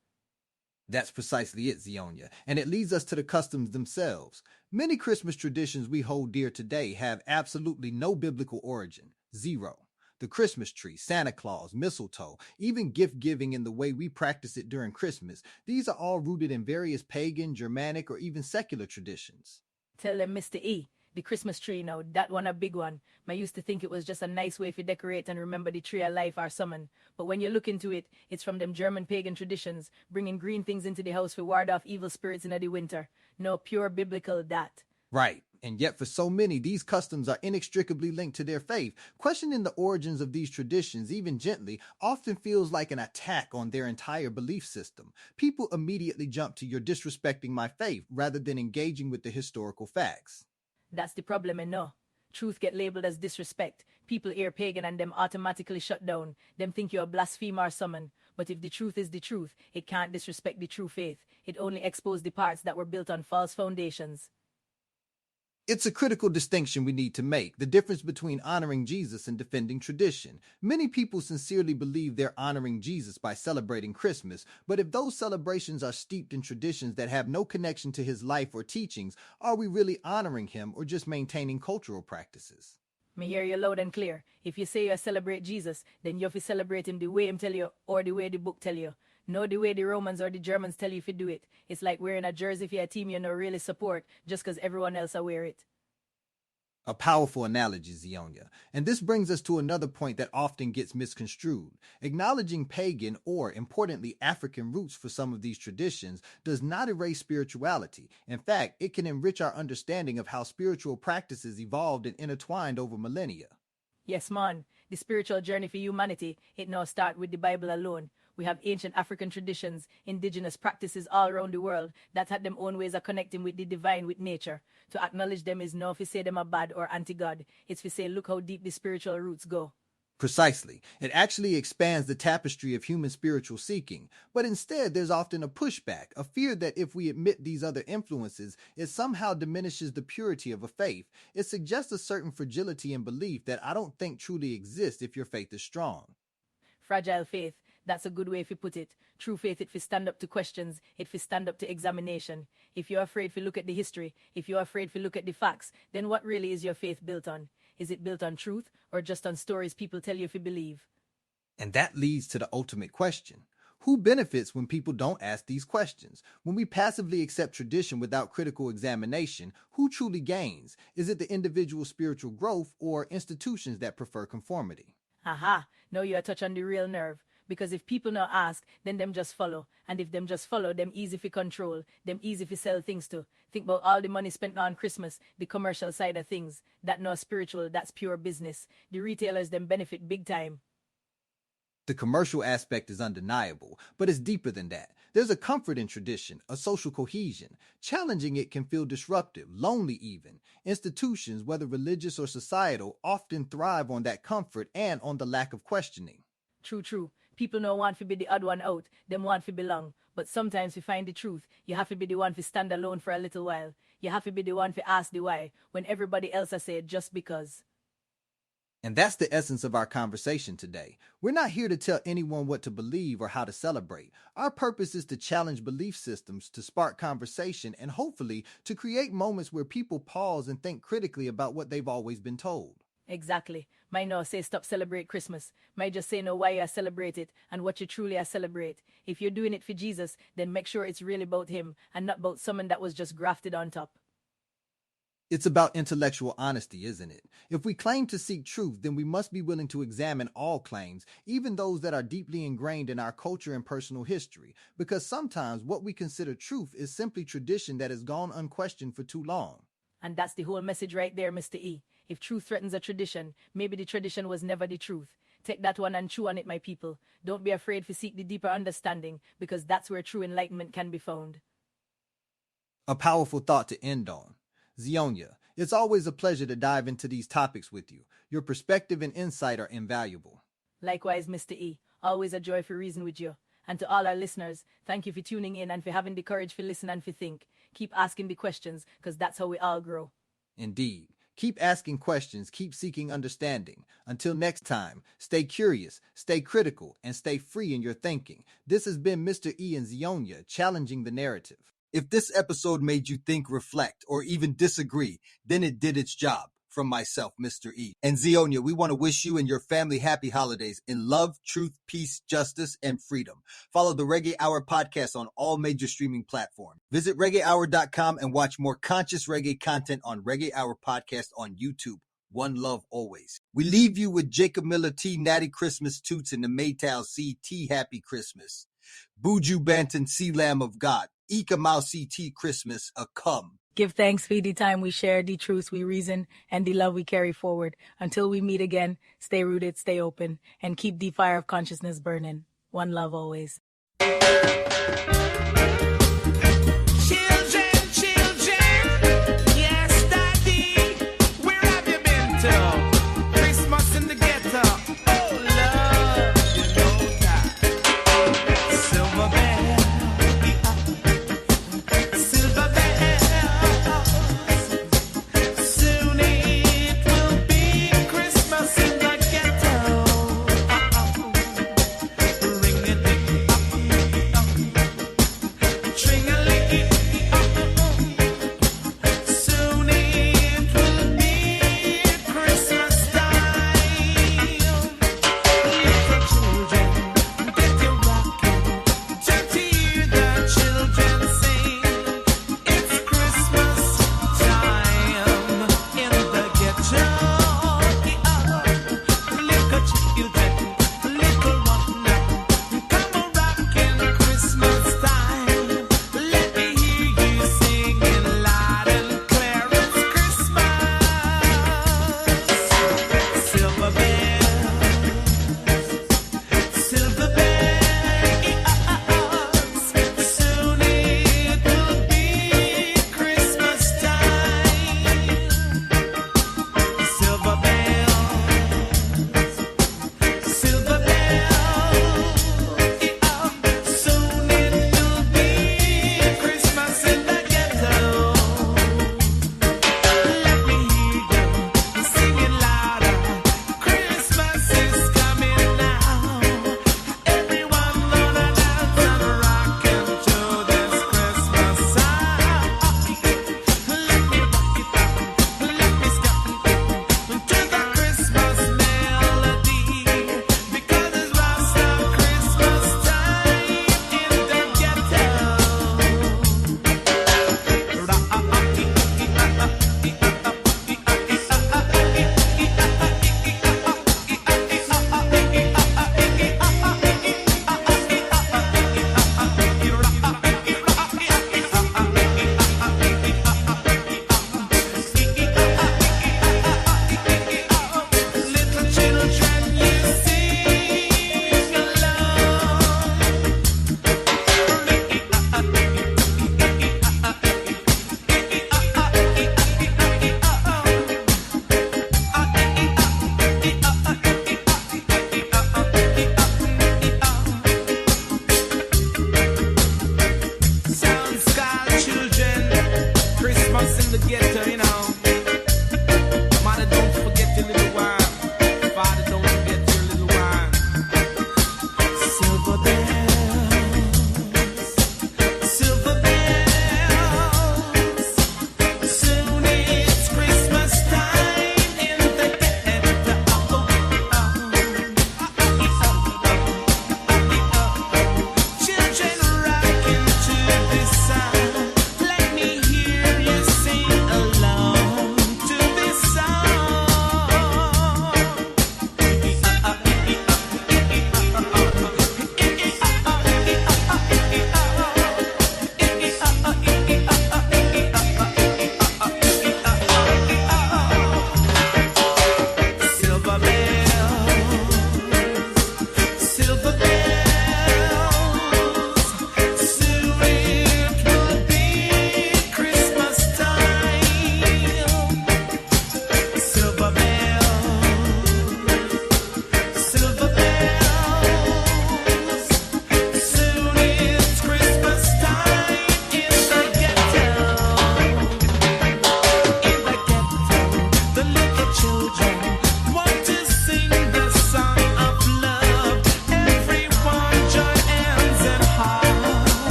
That's precisely it, Zionya, and it leads us to the customs themselves. Many Christmas traditions we hold dear today have absolutely no biblical origin. Zero. The Christmas tree, Santa Claus, mistletoe, even gift giving in the way we practice it during Christmas, these are all rooted in various pagan, Germanic, or even secular traditions. Tell them, Mr. E, the Christmas tree now, that one a big one. I used to think it was just a nice way to decorate and remember the tree of life or summon. But when you look into it, it's from them German pagan traditions, bringing green things into the house to ward off evil spirits in the winter. No pure biblical that. Right. And yet for so many, these customs are inextricably linked to their faith. Questioning the origins of these traditions, even gently, often feels like an attack on their entire belief system. People immediately jump to "you're disrespecting my faith" rather than engaging with the historical facts. That's the problem, and no. Truth get labeled as disrespect. People hear pagan and them automatically shut down. Them think you're a blasphemer or summon. But if the truth is the truth, it can't disrespect the true faith. It only exposes the parts that were built on false foundations. It's a critical distinction we need to make, the difference between honoring Jesus and defending tradition. Many people sincerely believe they're honoring Jesus by celebrating Christmas, but if those celebrations are steeped in traditions that have no connection to his life or teachings, are we really honoring him or just maintaining cultural practices? Me hear you loud and clear. If you say you celebrate Jesus, then you have to celebrate him the way him tell you or the way the book tell you. No the way the Romans or the Germans tell you if you do it. It's like wearing a jersey for a team you don't really support just because everyone else will wear it. A powerful analogy, Zionya. And this brings us to another point that often gets misconstrued. Acknowledging pagan or, importantly, African roots for some of these traditions does not erase spirituality. In fact, it can enrich our understanding of how spiritual practices evolved and intertwined over millennia. Yes, man. The spiritual journey for humanity, it now starts with the Bible alone. We have ancient African traditions, indigenous practices all around the world that had them own ways of connecting with the divine, with nature. To acknowledge them is not to say them are bad or anti-God. It's to say, look how deep the spiritual roots go. Precisely. It actually expands the tapestry of human spiritual seeking. But instead, there's often a pushback, a fear that if we admit these other influences, it somehow diminishes the purity of a faith. It suggests a certain fragility in belief that I don't think truly exists if your faith is strong. Fragile faith. That's a good way if you put it. True faith, it fi stand up to questions, it fi stand up to examination. If you're afraid to look at the history, if you're afraid to look at the facts, then what really is your faith built on? Is it built on truth or just on stories people tell you if you believe? And that leads to the ultimate question. Who benefits when people don't ask these questions? When we passively accept tradition without critical examination, who truly gains? Is it the individual spiritual growth or institutions that prefer conformity? Aha, now you are touch on the real nerve. Because if people not ask, then them just follow. And if them just follow, them easy for control. Them easy for sell things to. Think about all the money spent on Christmas, the commercial side of things. That not spiritual, that's pure business. The retailers them benefit big time. The commercial aspect is undeniable, but it's deeper than that. There's a comfort in tradition, a social cohesion. Challenging it can feel disruptive, lonely even. Institutions, whether religious or societal, often thrive on that comfort and on the lack of questioning. True. People don't want to be the odd one out. Them want to belong. But sometimes to find the truth, you have to be the one to stand alone for a little while. You have to be the one to ask the why when everybody else has said just because. And that's the essence of our conversation today. We're not here to tell anyone what to believe or how to celebrate. Our purpose is to challenge belief systems, to spark conversation, and hopefully to create moments where people pause and think critically about what they've always been told. Exactly. Might not say stop celebrate Christmas. Might just say know why you celebrate it and what you truly celebrate. If you're doing it for Jesus, then make sure it's really about him and not about someone that was just grafted on top. It's about intellectual honesty, isn't it? If we claim to seek truth, then we must be willing to examine all claims, even those that are deeply ingrained in our culture and personal history, because sometimes what we consider truth is simply tradition that has gone unquestioned for too long. And that's the whole message right there, Mr. E. If truth threatens a tradition, maybe the tradition was never the truth. Take that one and chew on it, my people. Don't be afraid to seek the deeper understanding, because that's where true enlightenment can be found. A powerful thought to end on. Zionya, it's always a pleasure to dive into these topics with you. Your perspective and insight are invaluable. Likewise, Mr. E. Always a joy for reason with you. And to all our listeners, thank you for tuning in and for having the courage to listen and to think. Keep asking the questions, because that's how we all grow. Indeed. Keep asking questions, keep seeking understanding. Until next time, stay curious, stay critical, and stay free in your thinking. This has been Mr. E and Zionya, challenging the narrative. If this episode made you think, reflect, or even disagree, then it did its job. From myself, Mr. E. And Zionya, we want to wish you and your family happy holidays in love, truth, peace, justice, and freedom. Follow the Reggae Hour podcast on all major streaming platforms. Visit reggaehour.com and watch more conscious reggae content on Reggae Hour podcast on YouTube. One love always. We leave you with Jacob Miller T. Natty Christmas Toots and the Maytown C. T. Happy Christmas. Buju Banton C. Lamb of God. Ika Mausi T. Christmas a come. Give thanks for the time we share, the truths we reason, and the love we carry forward. Until we meet again, stay rooted, stay open, and keep the fire of consciousness burning. One love always.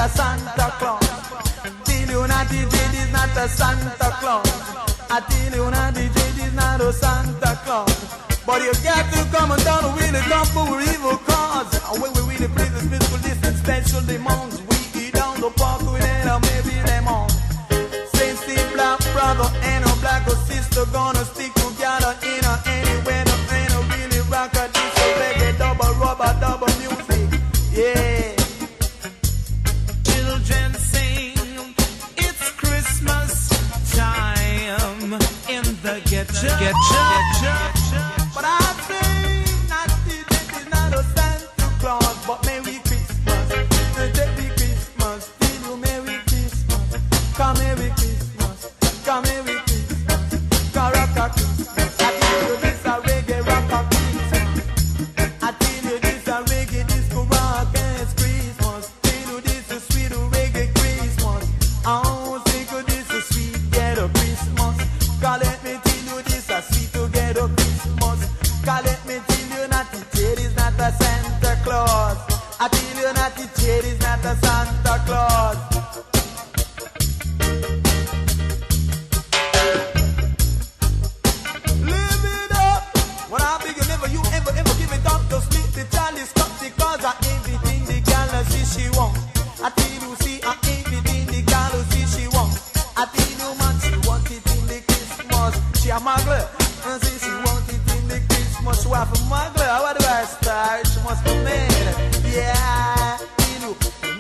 a Santa Claus. Till you not DJ, this not a Santa Claus. I tell you not DJ, this not a Santa Claus. But you got to come and down with a come for evil cause. When we really play this musical distance, special demons, we eat down the park with them, maybe them on. Saint Steve, black brother and a black sister gonna stick together in a anywhere, and a really rock a disco reggae, double rubber, double music, yeah. Children sing, it's Christmas time in the ghetto. But I say, not this is not a Santa Claus, but Merry Christmas. Merry Christmas, till you Merry Christmas. Come Merry Christmas, come Merry Christmas. Come rock a Christmas. I tell you this a reggae rock a Christmas. I tell you this a reggae disco rock and Christmas. Tell you this a sweet reggae Christmas. Oh, think of this a sweet ghetto Christmas. Cause let me tell you this a sweet ghetto Christmas. Cause let me tell you not the jet is not a Santa Claus. I tell you not the jet is not a Santa Claus. Live it up. When I beg you never, you ever give it up to split the chalice cup because I everything the gal see she want. I tell you see I everything the gal see she want. I tell you man she want it in the Christmas. She a muggler. And see she want it in the Christmas. She want for muggler. How do I start? She must be made. Yeah. You know,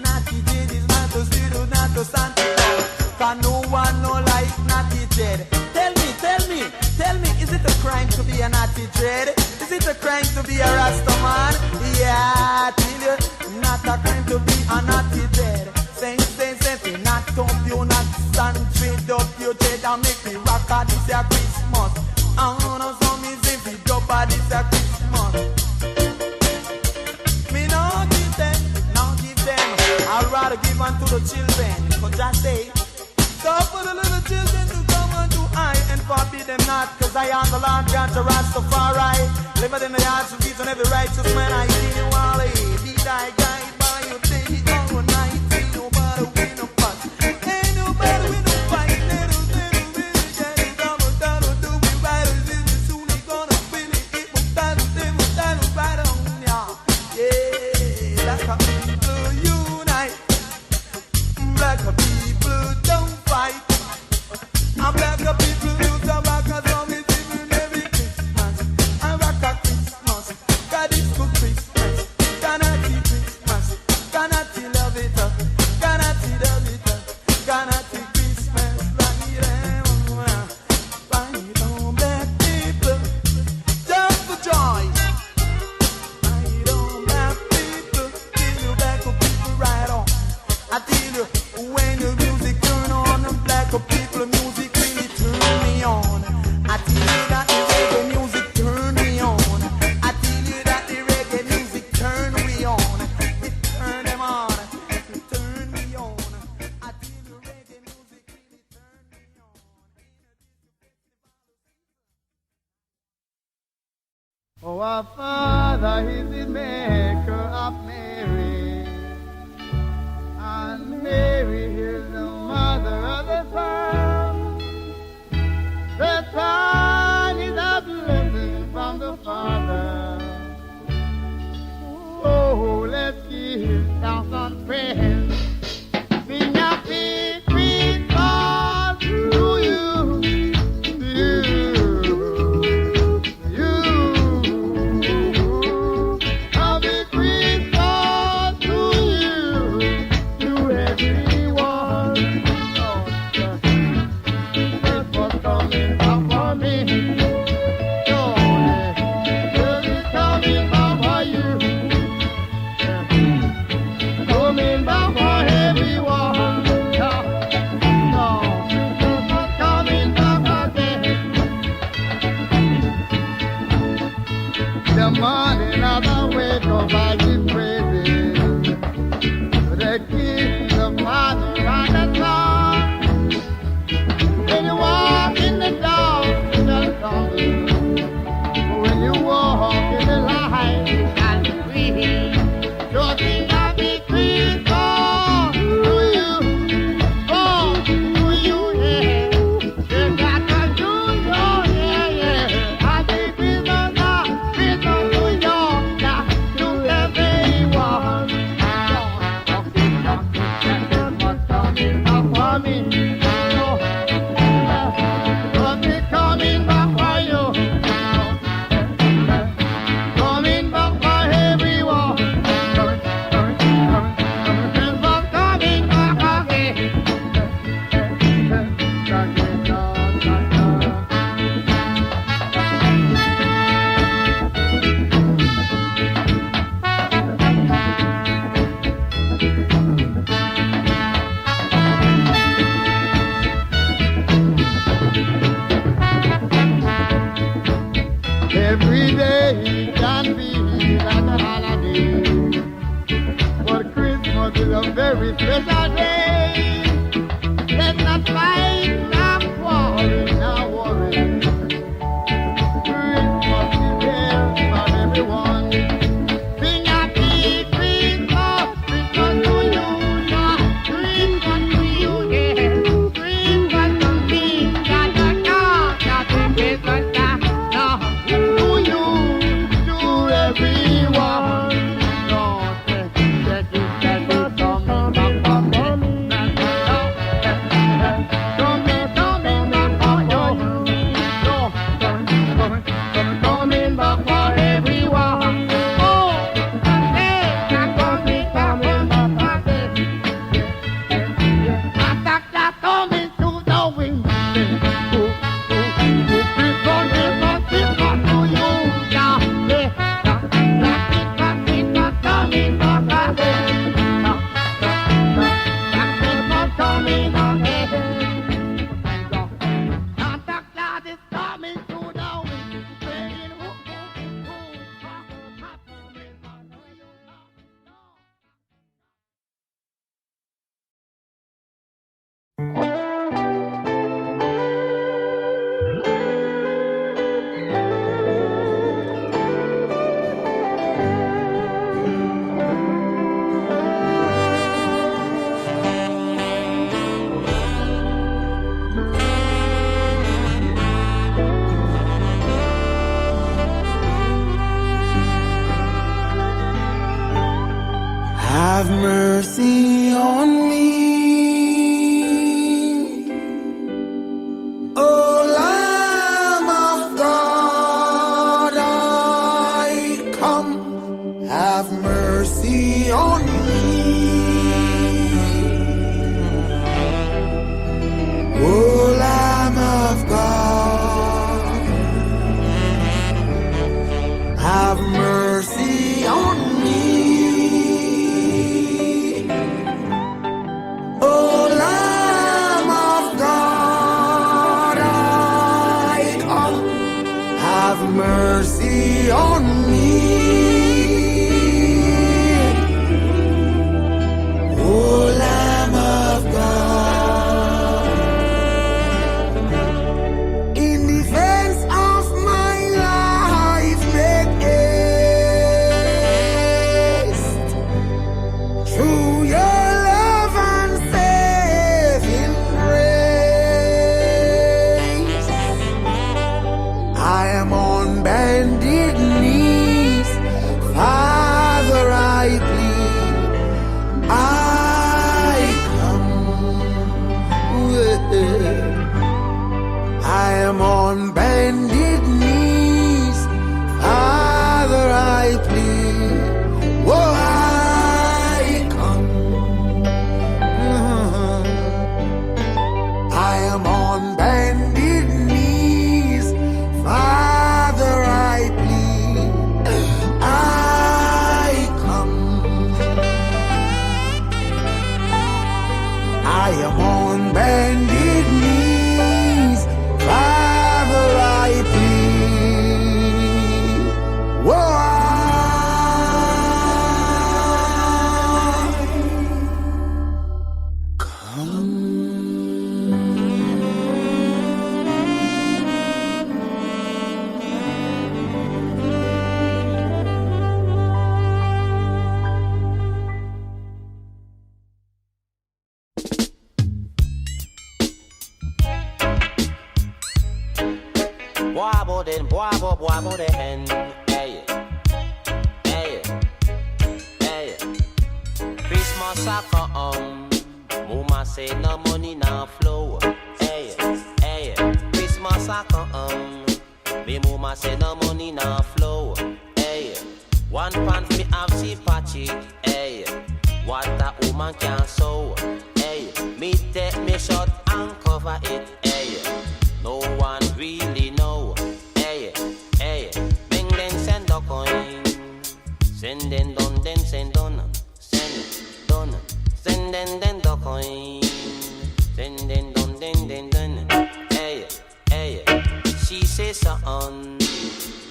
naughty Jed is not a still not a Santa Claus. Cause no one no like naughty Jed. Tell me, is it a crime to be a naughty Jed? Is it a crime to be a Rasta man? Yeah, tell you, not a crime to be a naughty Jed. Say, not up you, not stand straight up your Jed and make me rock out this a Christmas. I wanna some is if you drop out this a Christmas. Me no give them. I'd rather give one to the children. Cause I say, so for the little children to come unto I and forbid them not, cause I am the Lord God, the Rastafari. Live in the hearts of each and every righteous man. I see you all, be thy guide by your day all night. Ain't nobody win a fuss, ain't nobody win a fight. Little really get it, down, do we right as in the soon he gonna feel it. It will stand right on ya. Yeah, like a people unite, like a people don't fight. I'm black a people use the back as long as even Merry Christmas. I rock a Christmas, God is good Christmas. Cannot see Christmas, cannot see love it up, cannot see love it up, cannot see Christmas. Right on black people, just for joy. Right on black people, feel you black people right on. I tell you, when the music turn on, the black people music really turn me on. I tell you that the reggae music turn me on. I tell you that the reggae music turn me on. It turn them on, it turn me on. I tell you reggae music really turn me on. Oh, our Father is the maker of Mary, and Mary is the mother of the Son. The Son is a blessing from the Father. Oh, let's give thanks and praise. Sing happy Christmas to you, Happy Christmas to you, to everyone. That's what's coming up for me. Coming back for you. Coming back. very special day. Let's not fight, not quarrel, not worry. Christmas is here for everyone. Sing happy Christmas, Christmas to you, yeah. Christmas to you, yeah. Christmas to me, yeah, yeah, yeah. Happy Christmas, yeah, yeah. To you, to everyone. Have mercy on me, O Lamb of God, I come. Have mercy on me, O Lamb of God. Have mercy on me. Mercy on me, O Lamb of God. In defense of my life, make haste through your love and saving grace. I am on bended knees, Father, I plead, I come. I am on bended knees, Father, I plead, oh, I come. I am on bended knees, Father, I plead, I come. I am on bended knees, Father, I plead. Whoa, Boy, den, hey, hey, hey. Christmas a come, mama say no money now flow, hey, hey. Christmas a come, me mama say no money now flow, hey. One pant me have see patchy, hey. What a woman can sew, hey. Me take me shot and cover it, hey. No one really know. Bing then send a coin. Send then done, then send done. Send done. Send then the coin. Send then done, then done. Hey, hey. She says son,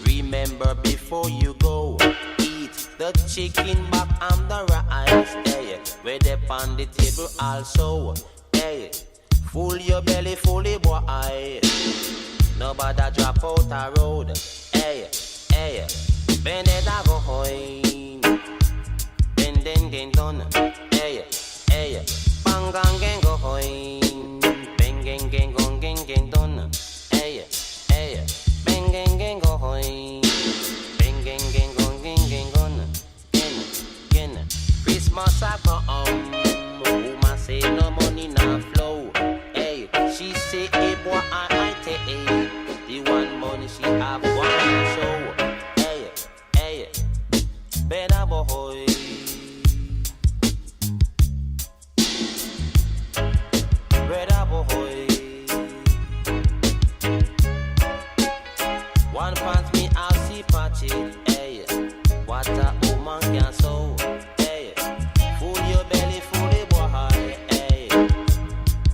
remember before you go, eat the chicken back and the rice, hey, where they on the table also, hey, full your belly fully boy, nobody drop out a road, hey, hey, bend it a go home, bend den done, hey, hey, bang gang go home, bang gang gong gang done, hey, hey, bang gang go home, bang gang gong gang gone, gen, Christmas a come, woman say no money na flow, hey, she say hey boy I take the one money she have one show, hey, hey, better boy. One pants me I'll see patchy, hey, what a woman can sew, hey, full your belly fully boy, hey,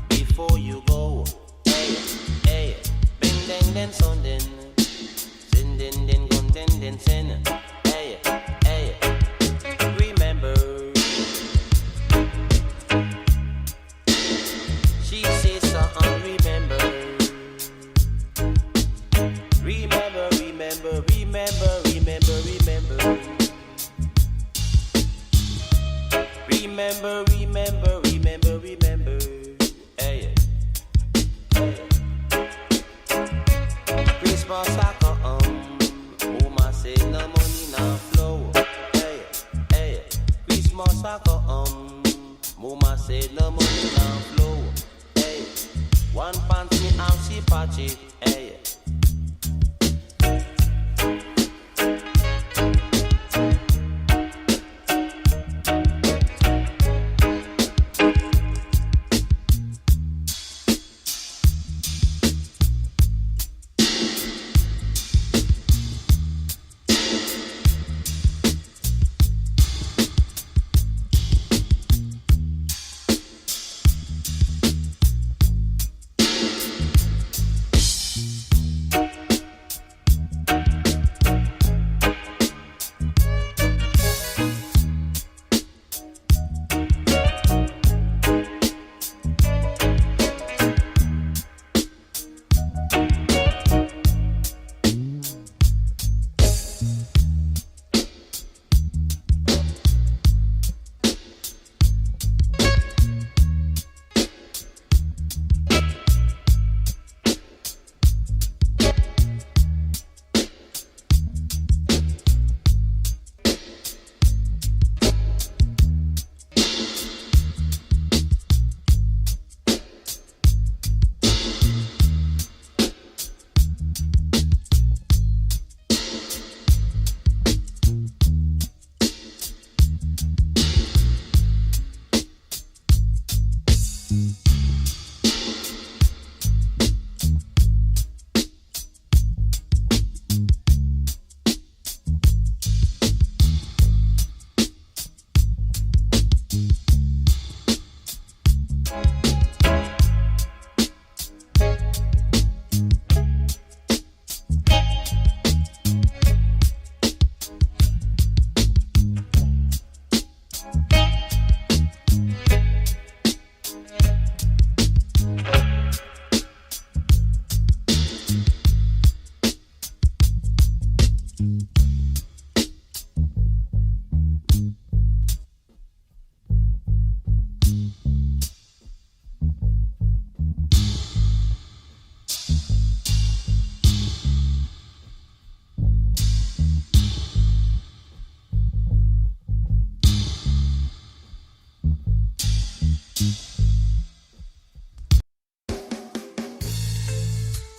before you go, hey, hey, bing den son den, sin den gun den sin, hey, hey, remember, she says something, remember. Remember, hey, hey. Christmas a come, woman say no money na flow, hey, hey. Christmas a come, woman say no money na flow, hey. One pants me and she patchy, hey.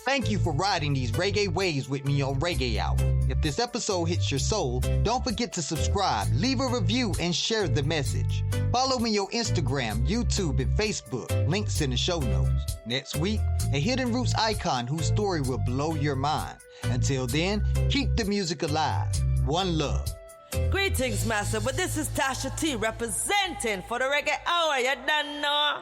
Thank you for riding these reggae waves with me on Reggae Hour. If this episode hits your soul, don't forget to subscribe, leave a review, and share the message. Follow me on Instagram, YouTube, and Facebook. Links in the show notes. Next week, a Hidden Roots icon whose story will blow your mind. Until then, keep the music alive. One love. Greetings, Master, but this is Tasha T representing for the Reggae Hour, you done know?